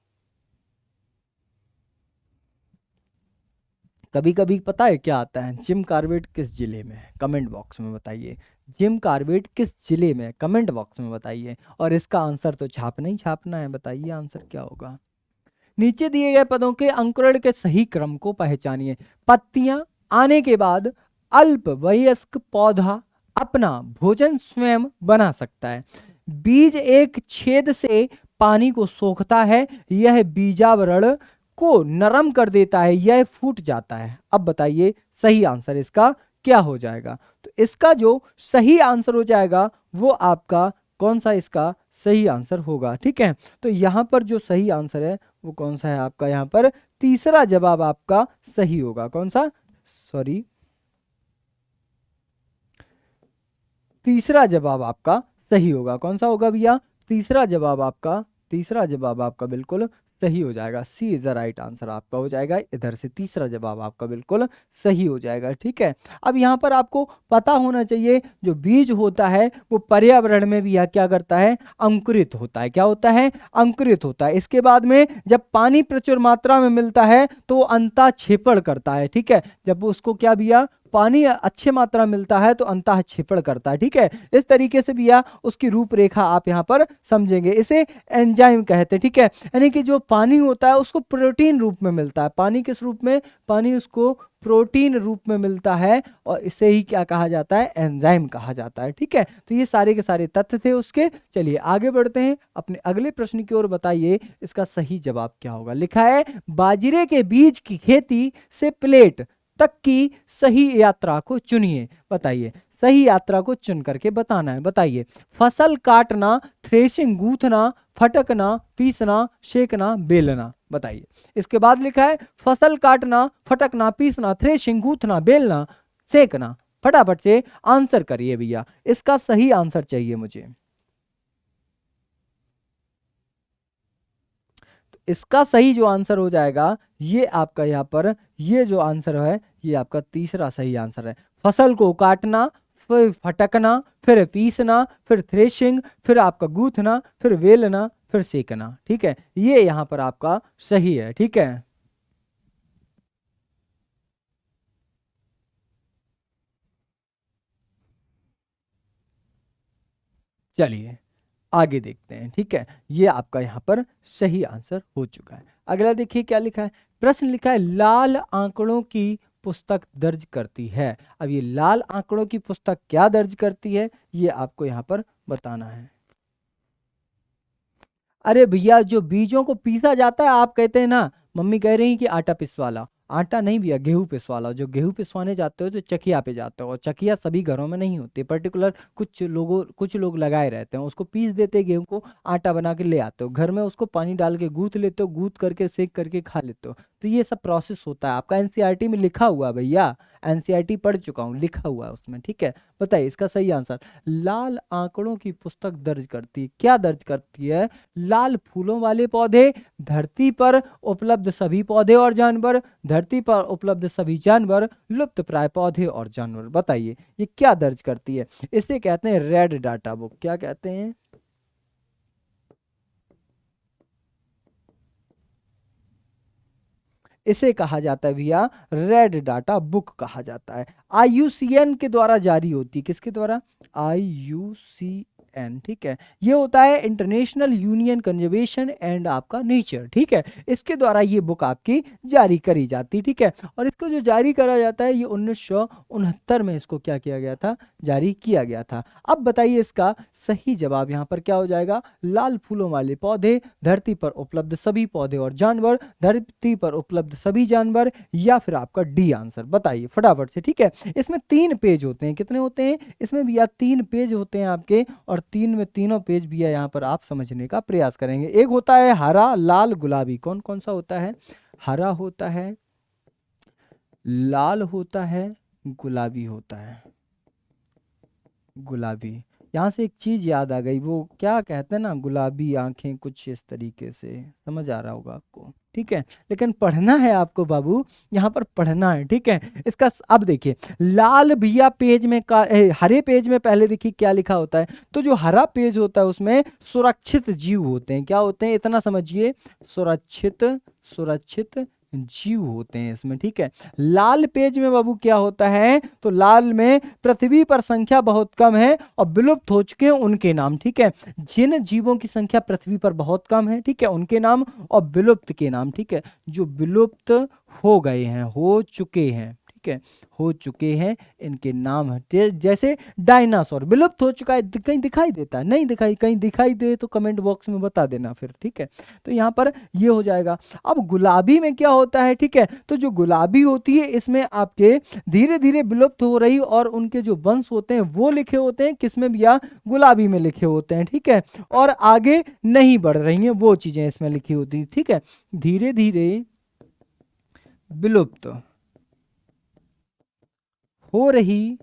[SPEAKER 1] कभी कभी पता है क्या आता है, जिम कॉर्बेट किस जिले में है, कमेंट बॉक्स में बताइए। जिम कॉर्बेट किस जिले में है, कमेंट बॉक्स में बताइए। और इसका आंसर तो छापना ही छापना है, बताइए आंसर क्या होगा। नीचे दिए गए पदों के अंकुरण के सही क्रम को पहचानिए। पत्तियां आने के बाद अल्प वयस्क पौधा अपना भोजन स्वयं बना सकता है। बीज एक छेद से पानी को सोखता है, यह बीजावरण को नरम कर देता है, यह फूट जाता है। अब बताइए सही आंसर इसका क्या हो जाएगा। तो इसका जो सही आंसर हो जाएगा वो आपका कौन सा इसका सही आंसर होगा। ठीक है, तो यहां पर जो सही आंसर है वो कौन सा है आपका, यहां पर तीसरा जवाब आपका सही होगा। कौन सा, सॉरी, तीसरा जवाब आपका सही होगा। कौन सा होगा भैया, तीसरा जवाब आपका, तीसरा जवाब आपका बिल्कुल सही हो जाएगा। सी इज द राइट आंसर आपका हो जाएगा, इधर से तीसरा जवाब आपका बिल्कुल सही हो जाएगा। ठीक है, अब यहाँ पर आपको पता होना चाहिए जो बीज होता है वो पर्यावरण में भी यह क्या करता है, अंकुरित होता है। क्या होता है, अंकुरित होता है। इसके बाद में जब पानी प्रचुर मात्रा में मिलता है तो अंतः छेपड़ करता है। ठीक है, जब उसको क्या भैया, पानी अच्छे मात्रा मिलता है तो अंतः छेपड़ करता है। ठीक है, इस तरीके से भैया उसकी रूपरेखा आप यहाँ पर समझेंगे। इसे एंजाइम कहते हैं। ठीक है, यानी कि जो पानी होता है उसको प्रोटीन रूप में मिलता है। पानी किस रूप में, पानी उसको प्रोटीन रूप में मिलता है और इसे ही क्या कहा जाता है, एंजाइम कहा जाता है। ठीक है, तो ये सारे के सारे तथ्य थे उसके। चलिए आगे बढ़ते हैं अपने अगले प्रश्न की ओर। बताइए इसका सही जवाब क्या होगा। लिखा है बाजरे के बीज की खेती से प्लेट तक की सही यात्रा को चुनिए। बताइए, सही यात्रा को चुन करके बताना है। बताइए, फसल काटना, थ्रेशिंग, गूंथना, फटकना, पीसना, सेकना, बेलना। बताइए, इसके बाद लिखा है फसल काटना, फटकना, पीसना, थ्रेशिंग, गूंथना, बेलना, सेकना। फटाफट से आंसर करिए भैया, इसका सही आंसर चाहिए मुझे। इसका सही जो आंसर हो जाएगा ये आपका यहाँ पर, ये जो आंसर है ये आपका तीसरा सही आंसर है। फसल को काटना, फिर फटकना, फिर पीसना, फिर थ्रेशिंग, फिर आपका गूंथना, फिर वेलना, फिर सेकना। ठीक है, ये यहाँ पर आपका सही है। ठीक है, चलिए आगे देखते हैं। ठीक है, ये आपका यहाँ पर सही आंसर हो चुका है। अगला देखिए क्या लिखा है। प्रश्न लिखा है लाल आंकड़ों की पुस्तक दर्ज करती है। अब ये लाल आंकड़ों की पुस्तक क्या दर्ज करती है ये आपको यहाँ पर बताना है। अरे भैया जो बीजों को पीसा जाता है, आप कहते हैं ना मम्मी कह रही कि आटा पिसवा ला, आटा नहीं भैया गेहूं पिसवा लो। जो गेहूं पिसवाने जाते हो तो चकिया पे जाते हो, और चकिया सभी घरों में नहीं होती, पर्टिकुलर कुछ लोग लगाए रहते हैं, उसको पीस देते हैं गेहूं को, आटा बना के ले आते हो घर में, उसको पानी डाल के गूंथ लेते हो, गूंथ करके सेक करके खा लेते हो। तो ये सब प्रोसेस होता है, आपका एनसीईआरटी में लिखा हुआ है भैया, एनसीईआरटी पढ़ चुका हूँ, लिखा हुआ है उसमें, ठीक है। बताइए इसका सही आंसर। लाल आंकड़ों की पुस्तक दर्ज करती है, क्या दर्ज करती है? लाल फूलों वाले पौधे, धरती पर उपलब्ध सभी पौधे और जानवर, धरती पर उपलब्ध सभी जानवर, लुप्त प्राय पौधे और जानवर। बताइए ये क्या दर्ज करती है? इसे कहते हैं रेड डाटा बुक। क्या कहते हैं? इसे कहा जाता है भैया रेड डाटा बुक कहा जाता है। आईयूसीएन के द्वारा जारी होती है, किसके द्वारा? आईयूसीएन, ठीक है। ये होता है इंटरनेशनल यूनियन कंजर्वेशन एंड आपका नेचर, ठीक है। इसके द्वारा ये बुक आपकी जारी करी जाती, ठीक है। और इसको जो जारी करा जाता है ये 1969 में इसको क्या किया गया था? जारी किया गया था। अब बताइए इसका सही जवाब यहाँ पर क्या हो जाएगा? लाल फूलों वाले पौधे, धरती पर उपलब्ध सभी पौधे और जानवर, धरती पर उपलब्ध सभी जानवर, या फिर आपका डी आंसर। बताइए फटाफट से, ठीक है। इसमें 3 पेज होते हैं, कितने होते हैं इसमें भैया? 3 पेज होते हैं आपके, और तीनों पेज भैया यहाँ पर आप समझने का प्रयास करेंगे। एक होता है हरा, लाल, गुलाबी। कौन कौन सा होता है? हरा होता है, लाल होता है, गुलाबी होता है। गुलाबी, यहाँ से एक चीज याद आ गई, वो क्या कहते हैं ना, गुलाबी आंखें, कुछ इस तरीके से, समझ आ रहा होगा आपको, ठीक है। लेकिन पढ़ना है आपको बाबू, यहाँ पर पढ़ना है, ठीक है। इसका अब देखिए, लाल भैया पेज में हरे पेज में पहले देखिए क्या लिखा होता है। तो जो हरा पेज होता है उसमें सुरक्षित जीव होते हैं। क्या होते हैं? इतना समझिए, सुरक्षित जीव होते हैं इसमें, ठीक है। लाल पेज में बाबू क्या होता है? तो लाल में पृथ्वी पर संख्या बहुत कम है और विलुप्त हो चुके हैं उनके नाम, ठीक है। जिन जीवों की संख्या पृथ्वी पर बहुत कम है, ठीक है, उनके नाम, और विलुप्त के नाम, ठीक है। जो विलुप्त हो गए हैं, हो चुके हैं, ठीक है, हो चुके हैं, इनके नाम है। जैसे डायनासोर विलुप्त हो चुका है, कहीं दिखाई देता है? नहीं दिखाई, कहीं दिखाई दे तो कमेंट बॉक्स में बता देना फिर, ठीक है। तो यहाँ पर ये हो जाएगा। अब गुलाबी में क्या होता है, ठीक है। तो जो गुलाबी होती है इसमें आपके धीरे धीरे विलुप्त हो रही और उनके जो वंश होते हैं वो लिखे होते हैं, किसमें भैया? गुलाबी में लिखे होते हैं, ठीक है। और आगे नहीं बढ़ रही हैं वो चीजें इसमें लिखी होती है, ठीक है। धीरे धीरे विलुप्त हो रही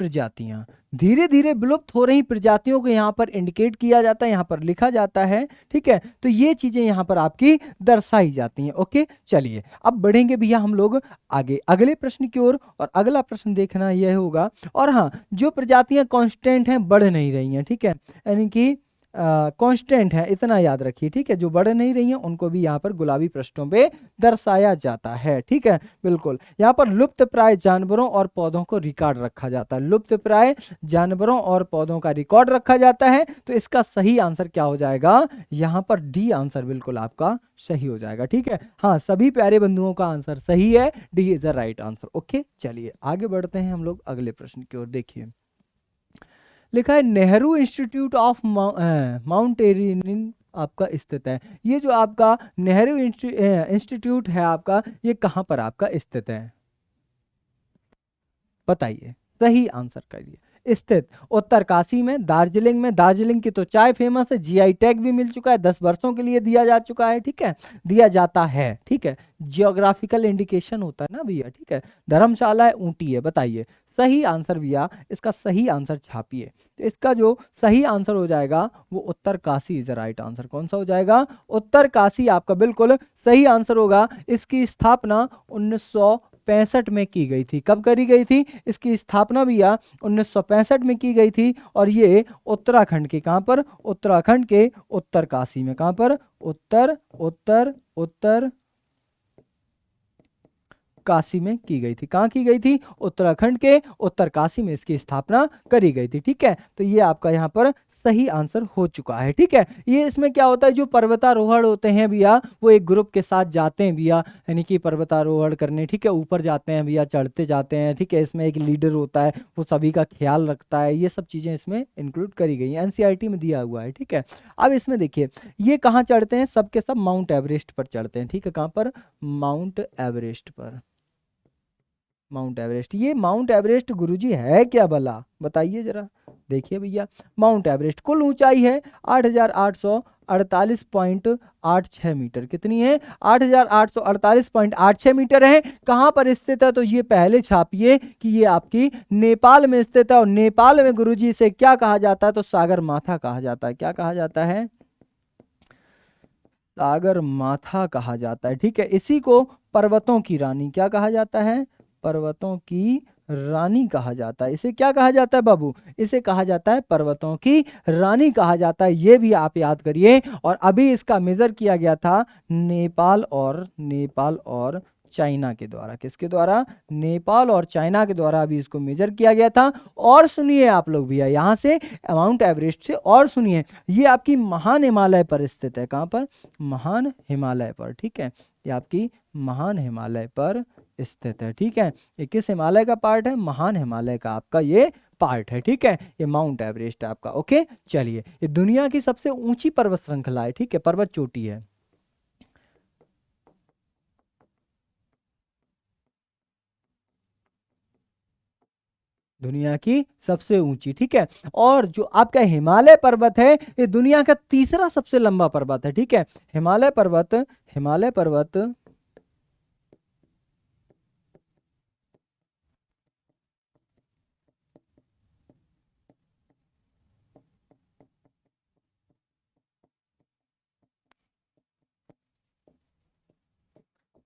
[SPEAKER 1] प्रजातियां, धीरे धीरे विलुप्त हो रही प्रजातियों को यहाँ पर इंडिकेट किया जाता है, यहाँ पर लिखा जाता है, ठीक है। तो ये चीजें यहाँ पर आपकी दर्शाई जाती हैं। ओके, चलिए अब बढ़ेंगे भैया हम लोग आगे अगले प्रश्न की ओर, और अगला प्रश्न देखना यह होगा। और हाँ, जो प्रजातियां कांस्टेंट हैं, बढ़ नहीं रही हैं, ठीक है, यानी कि कांस्टेंट है, इतना याद रखिए, ठीक है। जो बढ़ नहीं रही हैं उनको भी यहाँ पर गुलाबी पृष्ठों पे दर्शाया जाता है, ठीक है, बिल्कुल। यहाँ पर लुप्त प्राय जानवरों और पौधों को रिकॉर्ड रखा जाता है, लुप्त प्राय जानवरों और पौधों का रिकॉर्ड रखा जाता है। तो इसका सही आंसर क्या हो जाएगा? यहाँ पर डी आंसर बिल्कुल आपका सही हो जाएगा, ठीक है। हाँ, सभी प्यारे बंधुओं का आंसर सही है, D is the right answer. Okay, चलिए आगे बढ़ते हैं हम लोग अगले प्रश्न की ओर। देखिए लिखा है नेहरू इंस्टीट्यूट ऑफ माउंटेनियरिंग आपका स्थित है। ये जो आपका नेहरू इंस्टीट्यूट है आपका, ये कहाँ पर आपका स्थित है? बताइए, सही आंसर करिए। स्थित उत्तरकाशी में, दार्जिलिंग में। दार्जिलिंग की तो चाय फेमस है, जीआई टैग भी मिल चुका है, 10 वर्षों के लिए दिया जा चुका है, ठीक है, दिया जाता है, ठीक है। जियोग्राफिकल इंडिकेशन होता है ना भैया, ठीक है। धर्मशाला है, ऊंटी है। बताइए सही आंसर भैया, इसका सही आंसर छापिए। तो इसका जो सही आंसर हो जाएगा वो Uttarkashi is the right answer. कौन सा हो जाएगा? उत्तरकाशी आपका बिल्कुल सही आंसर होगा। इसकी स्थापना 1965 में की गई थी। कब करी गई थी इसकी स्थापना भैया? 1965 में की गई थी। और ये उत्तराखंड के कहाँ पर? उत्तराखंड के उत्तरकाशी में। कहाँ पर? उत्तर उत्तर उत्तर काशी में की गई थी। कहाँ की गई थी? उत्तराखंड के उत्तरकाशी में इसकी स्थापना करी गई थी। ठीक है, तो ये आपका यहाँ पर सही आंसर हो चुका है। ठीक है, ये इसमें क्या होता है, जो पर्वतारोहण होते हैं भैया वो एक ग्रुप के साथ जाते हैं भैया, यानी कि पर्वतारोहण करने। ठीक है, ऊपर जाते हैं भैया, चढ़ते जाते हैं। ठीक है, इसमें एक लीडर होता है, वो सभी का ख्याल रखता है। ये सब चीजें इसमें इंक्लूड करी गई हैं, एनसीईआरटी में दिया हुआ है। ठीक है, अब इसमें देखिए ये कहाँ चढ़ते हैं, सब के सब माउंट एवरेस्ट पर चढ़ते हैं। ठीक है, कहाँ पर? माउंट एवरेस्ट पर। माउंट एवरेस्ट, ये माउंट एवरेस्ट गुरुजी है क्या भला, बताइए जरा। देखिए भैया, माउंट एवरेस्ट कुल ऊंचाई है 8,848.86 मीटर। कितनी है? 8,848.86 मीटर है। कहाँ पर स्थित है? तो ये पहले छापिए कि ये आपकी नेपाल में स्थित है। और नेपाल में गुरुजी से क्या कहा जाता है? तो सागर माथा कहा जाता है। क्या कहा जाता है? सागर माथा कहा जाता है। ठीक है, इसी को पर्वतों की रानी क्या कहा जाता है? पर्वतों की रानी कहा जाता है। इसे क्या कहा जाता है बाबू? इसे कहा जाता है पर्वतों की रानी कहा जाता है। ये भी आप याद करिए। और अभी इसका मेजर किया गया था नेपाल और चाइना के द्वारा। किसके द्वारा? नेपाल और चाइना के द्वारा अभी इसको मेजर किया गया था। और सुनिए आप लोग भैया, यहाँ से माउंट एवरेस्ट से और सुनिए, ये आपकी महान हिमालय पर स्थित है। कहाँ पर? महान हिमालय पर। ठीक है, ये आपकी महान हिमालय पर स्थित है। ठीक है, ये किस हिमालय का पार्ट है? महान हिमालय का आपका ये पार्ट है। ठीक है, ये माउंट एवरेस्ट आपका। ओके, चलिए, ये दुनिया की सबसे ऊंची पर्वत श्रृंखला है। ठीक है, पर्वत चोटी है। दुनिया की सबसे ऊंची। ठीक है, और जो आपका हिमालय पर्वत है ये दुनिया का तीसरा सबसे लंबा पर्वत है। ठीक है, हिमालय पर्वत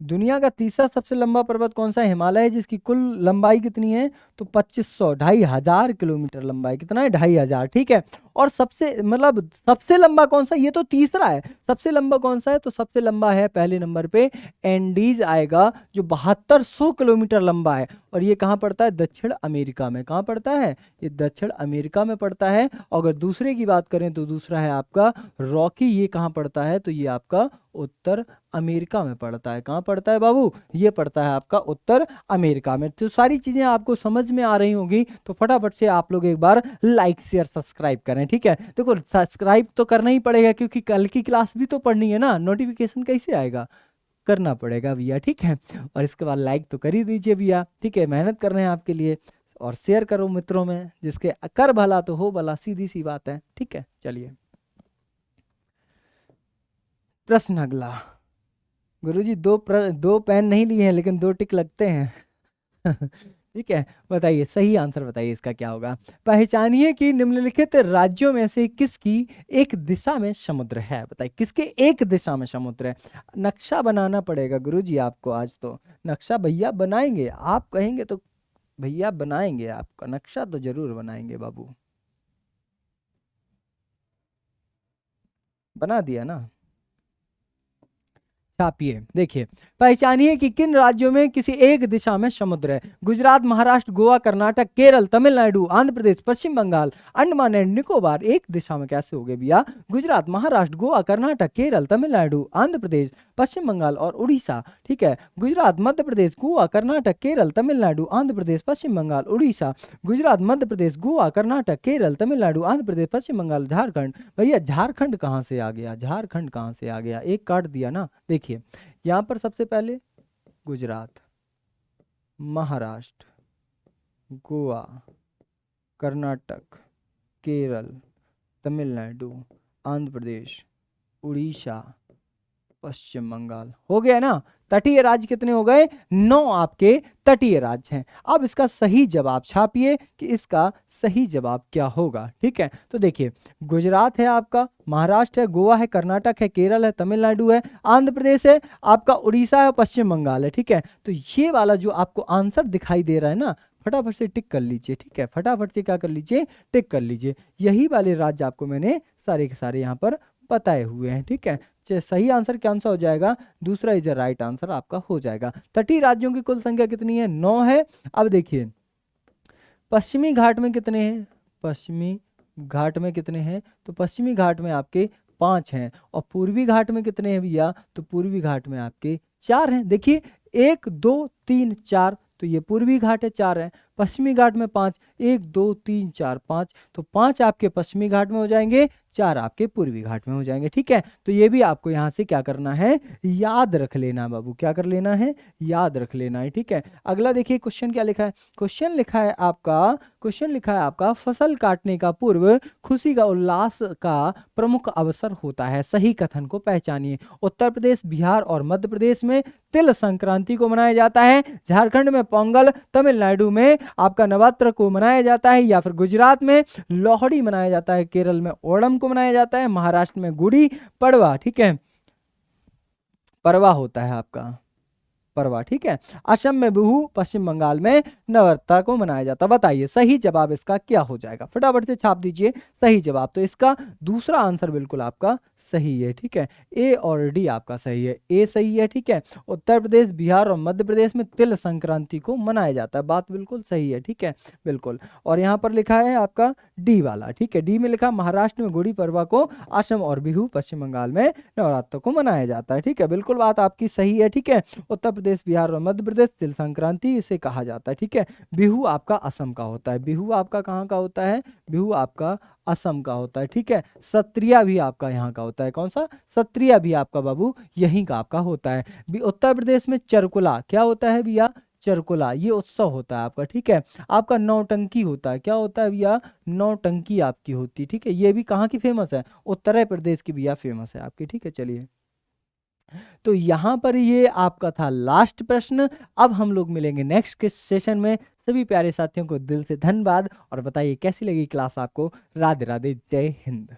[SPEAKER 1] दुनिया का तीसरा सबसे लंबा पर्वत कौन सा है? हिमालय है, जिसकी कुल लंबाई कितनी है? तो 2500, 2500 किलोमीटर लंबाई। कितना है? 2500। ठीक है, और सबसे मतलब सबसे लंबा कौन सा? ये तो तीसरा है। सबसे लंबा कौन सा है? तो सबसे लंबा है पहले नंबर पे एंडीज आएगा, जो 7200 किलोमीटर लंबा है। और ये कहाँ पड़ता है? दक्षिण अमेरिका में। कहाँ पड़ता है? ये दक्षिण अमेरिका में पड़ता है। और अगर दूसरे की बात करें तो दूसरा है आपका रॉकी। ये कहाँ पड़ता है? तो ये आपका उत्तर अमेरिका में पड़ता है। कहाँ पड़ता है बाबू? ये पड़ता है आपका उत्तर अमेरिका में। तो सारी चीजें आपको समझ में आ रही होंगी, तो फटाफट से आप लोग एक बार लाइक शेयर सब्सक्राइब करें। ठीक है, देखो सब्सक्राइब तो करना ही पड़ेगा, क्योंकि कल की क्लास भी तो पढ़नी है ना, नोटिफिकेशन कैसे आएगा? करना पड़ेगा भैया। ठीक है, और इसके बाद लाइक तो कर ही दीजिए भैया। ठीक है, मेहनत कर रहे हैं आपके लिए। और शेयर करो मित्रों में, जिसके कर भला तो हो भला, सीधी सी बात है। ठीक है, चलिए प्रश्न अगला। गुरुजी दो पेन नहीं लिए हैं, लेकिन 2 टिक लगते हैं। ठीक है, बताइए सही आंसर बताइए, इसका क्या होगा? पहचानिए कि निम्नलिखित राज्यों में से किसकी एक दिशा में समुद्र है। बताइए किसके एक दिशा में समुद्र है? नक्शा बनाना पड़ेगा गुरुजी आपको आज। तो नक्शा भैया बनाएंगे, आप कहेंगे तो भैया बनाएंगे, आपका नक्शा तो जरूर बनाएंगे बाबू। बना दिया ना? छापिए। देखिए, पहचानिए कि किन राज्यों में किसी एक दिशा में समुद्र है। गुजरात, महाराष्ट्र, गोवा, कर्नाटक, केरल, तमिलनाडु, आंध्र प्रदेश, पश्चिम बंगाल, अंडमान एंड निकोबार। एक दिशा में कैसे हो गए भैया? गुजरात, महाराष्ट्र, गोवा, कर्नाटक, केरल, तमिलनाडु, आंध्र प्रदेश, पश्चिम बंगाल और उड़ीसा। ठीक है, गुजरात, मध्य प्रदेश, गोवा, कर्नाटक, केरल, तमिलनाडु, आंध्र प्रदेश, पश्चिम बंगाल, उड़ीसा। गुजरात, मध्य प्रदेश, गोवा, कर्नाटक, केरल, तमिलनाडु, आंध्र प्रदेश, पश्चिम बंगाल, झारखंड। भैया झारखंड कहाँ से आ गया? झारखंड कहाँ से आ गया? एक काट दिया ना। देखिए यहां पर सबसे पहले गुजरात, महाराष्ट्र, गोवा, कर्नाटक, केरल, तमिलनाडु, आंध्र प्रदेश, उड़ीसा, पश्चिम बंगाल। हो गया ना? तटीय राज्य कितने हो गए? 9 आपके तटीय राज्य हैं। अब इसका सही जवाब छापिए कि इसका सही जवाब क्या होगा। ठीक है, तो देखिए गुजरात है आपका, महाराष्ट्र है, गोवा है, कर्नाटक है, केरल है, तमिलनाडु है, आंध्र प्रदेश है, आपका उड़ीसा है, पश्चिम बंगाल है। ठीक है, तो ये वाला जो आपको आंसर दिखाई दे रहा है ना, फटाफट से टिक कर लीजिए। ठीक है, फटाफट से क्या कर लीजिए? टिक कर लीजिए। यही वाले राज्य आपको मैंने सारे के सारे यहाँ पर बताए हुए हैं। ठीक है, सही आंसर कौन सा हो जाएगा, दूसरा इज राइट आंसर आपका हो जाएगा। तटीय राज्यों की कुल संख्या कितनी है, 9 है। अब देखिए पश्चिमी घाट में कितने हैं, पश्चिमी घाट में कितने हैं, तो पश्चिमी घाट में आपके 5 हैं। और पूर्वी घाट में कितने हैं भैया, तो पूर्वी घाट में आपके 4 हैं। देखिए 1 2 3 4, तो ये पूर्वी घाट है 4 है। पश्चिमी घाट में 5, 1 2 3 4 5, तो 5 आपके पश्चिमी घाट में हो जाएंगे, 4 आपके पूर्वी घाट में हो जाएंगे। ठीक है, तो ये भी आपको यहाँ से क्या करना है, याद रख लेना बाबू, क्या कर लेना है, याद रख लेना है। ठीक है, अगला देखिए क्वेश्चन क्या लिखा है, क्वेश्चन लिखा है आपका फसल काटने का पूर्व खुशी का उल्लास का प्रमुख अवसर होता है, सही कथन को पहचानिए। उत्तर प्रदेश, बिहार और मध्य प्रदेश में तिल संक्रांति को मनाया जाता है, झारखंड में पोंगल, तमिलनाडु में आपका नवरात्र को मनाया जाता है, या फिर गुजरात में लोहड़ी मनाया जाता है, केरल में ओणम को मनाया जाता है, महाराष्ट्र में गुड़ी पड़वा, ठीक है, पड़वा होता है आपका पड़वा। ठीक है, असम में बिहू, पश्चिम बंगाल में नवरात्र को मनाया जाता है। बताइए सही जवाब इसका क्या हो जाएगा, फटाफट से छाप दीजिए सही जवाब। तो इसका दूसरा आंसर बिल्कुल आपका सही है। ठीक है, ए और डी आपका सही है, ए सही है। ठीक है, उत्तर प्रदेश, बिहार और मध्य प्रदेश में तिल संक्रांति को मनाया जाता है, बात बिल्कुल सही है। ठीक है, बिल्कुल। और यहाँ पर लिखा है आपका डी वाला। ठीक है, डी में लिखा महाराष्ट्र में गुड़ी पड़वा को, असम और बिहू पश्चिम बंगाल में नवरात्र को मनाया जाता है। ठीक है, बिल्कुल बात आपकी सही है। ठीक है, उत्तर प्रदेश, बिहार और मध्य प्रदेश तिल संक्रांति इसे कहा जाता है। ठीक है, बिहू आपका असम का होता है, बिहू आपका कहाँ का होता है, बिहू आपका असम का होता है। ठीक है, सत्रिया भी आपका यहाँ का होता है, कौन सा, सत्रिया भी आपका बाबू यहीं का आपका होता है। उत्तर प्रदेश में चरकुला क्या होता है भैया, चरकुला ये उत्सव होता है आपका। ठीक है, आपका नौटंकी होता है, क्या होता है भैया, नौटंकी आपकी होती है। ठीक है, ये भी कहाँ की फेमस है, उत्तर प्रदेश की भैया फेमस है आपकी। ठीक है, चलिए तो यहां पर ये आपका था लास्ट प्रश्न। अब हम लोग मिलेंगे नेक्स्ट के सेशन में। सभी प्यारे साथियों को दिल से धन्यवाद, और बताइए कैसी लगी क्लास आपको। राधे राधे, जय हिंद।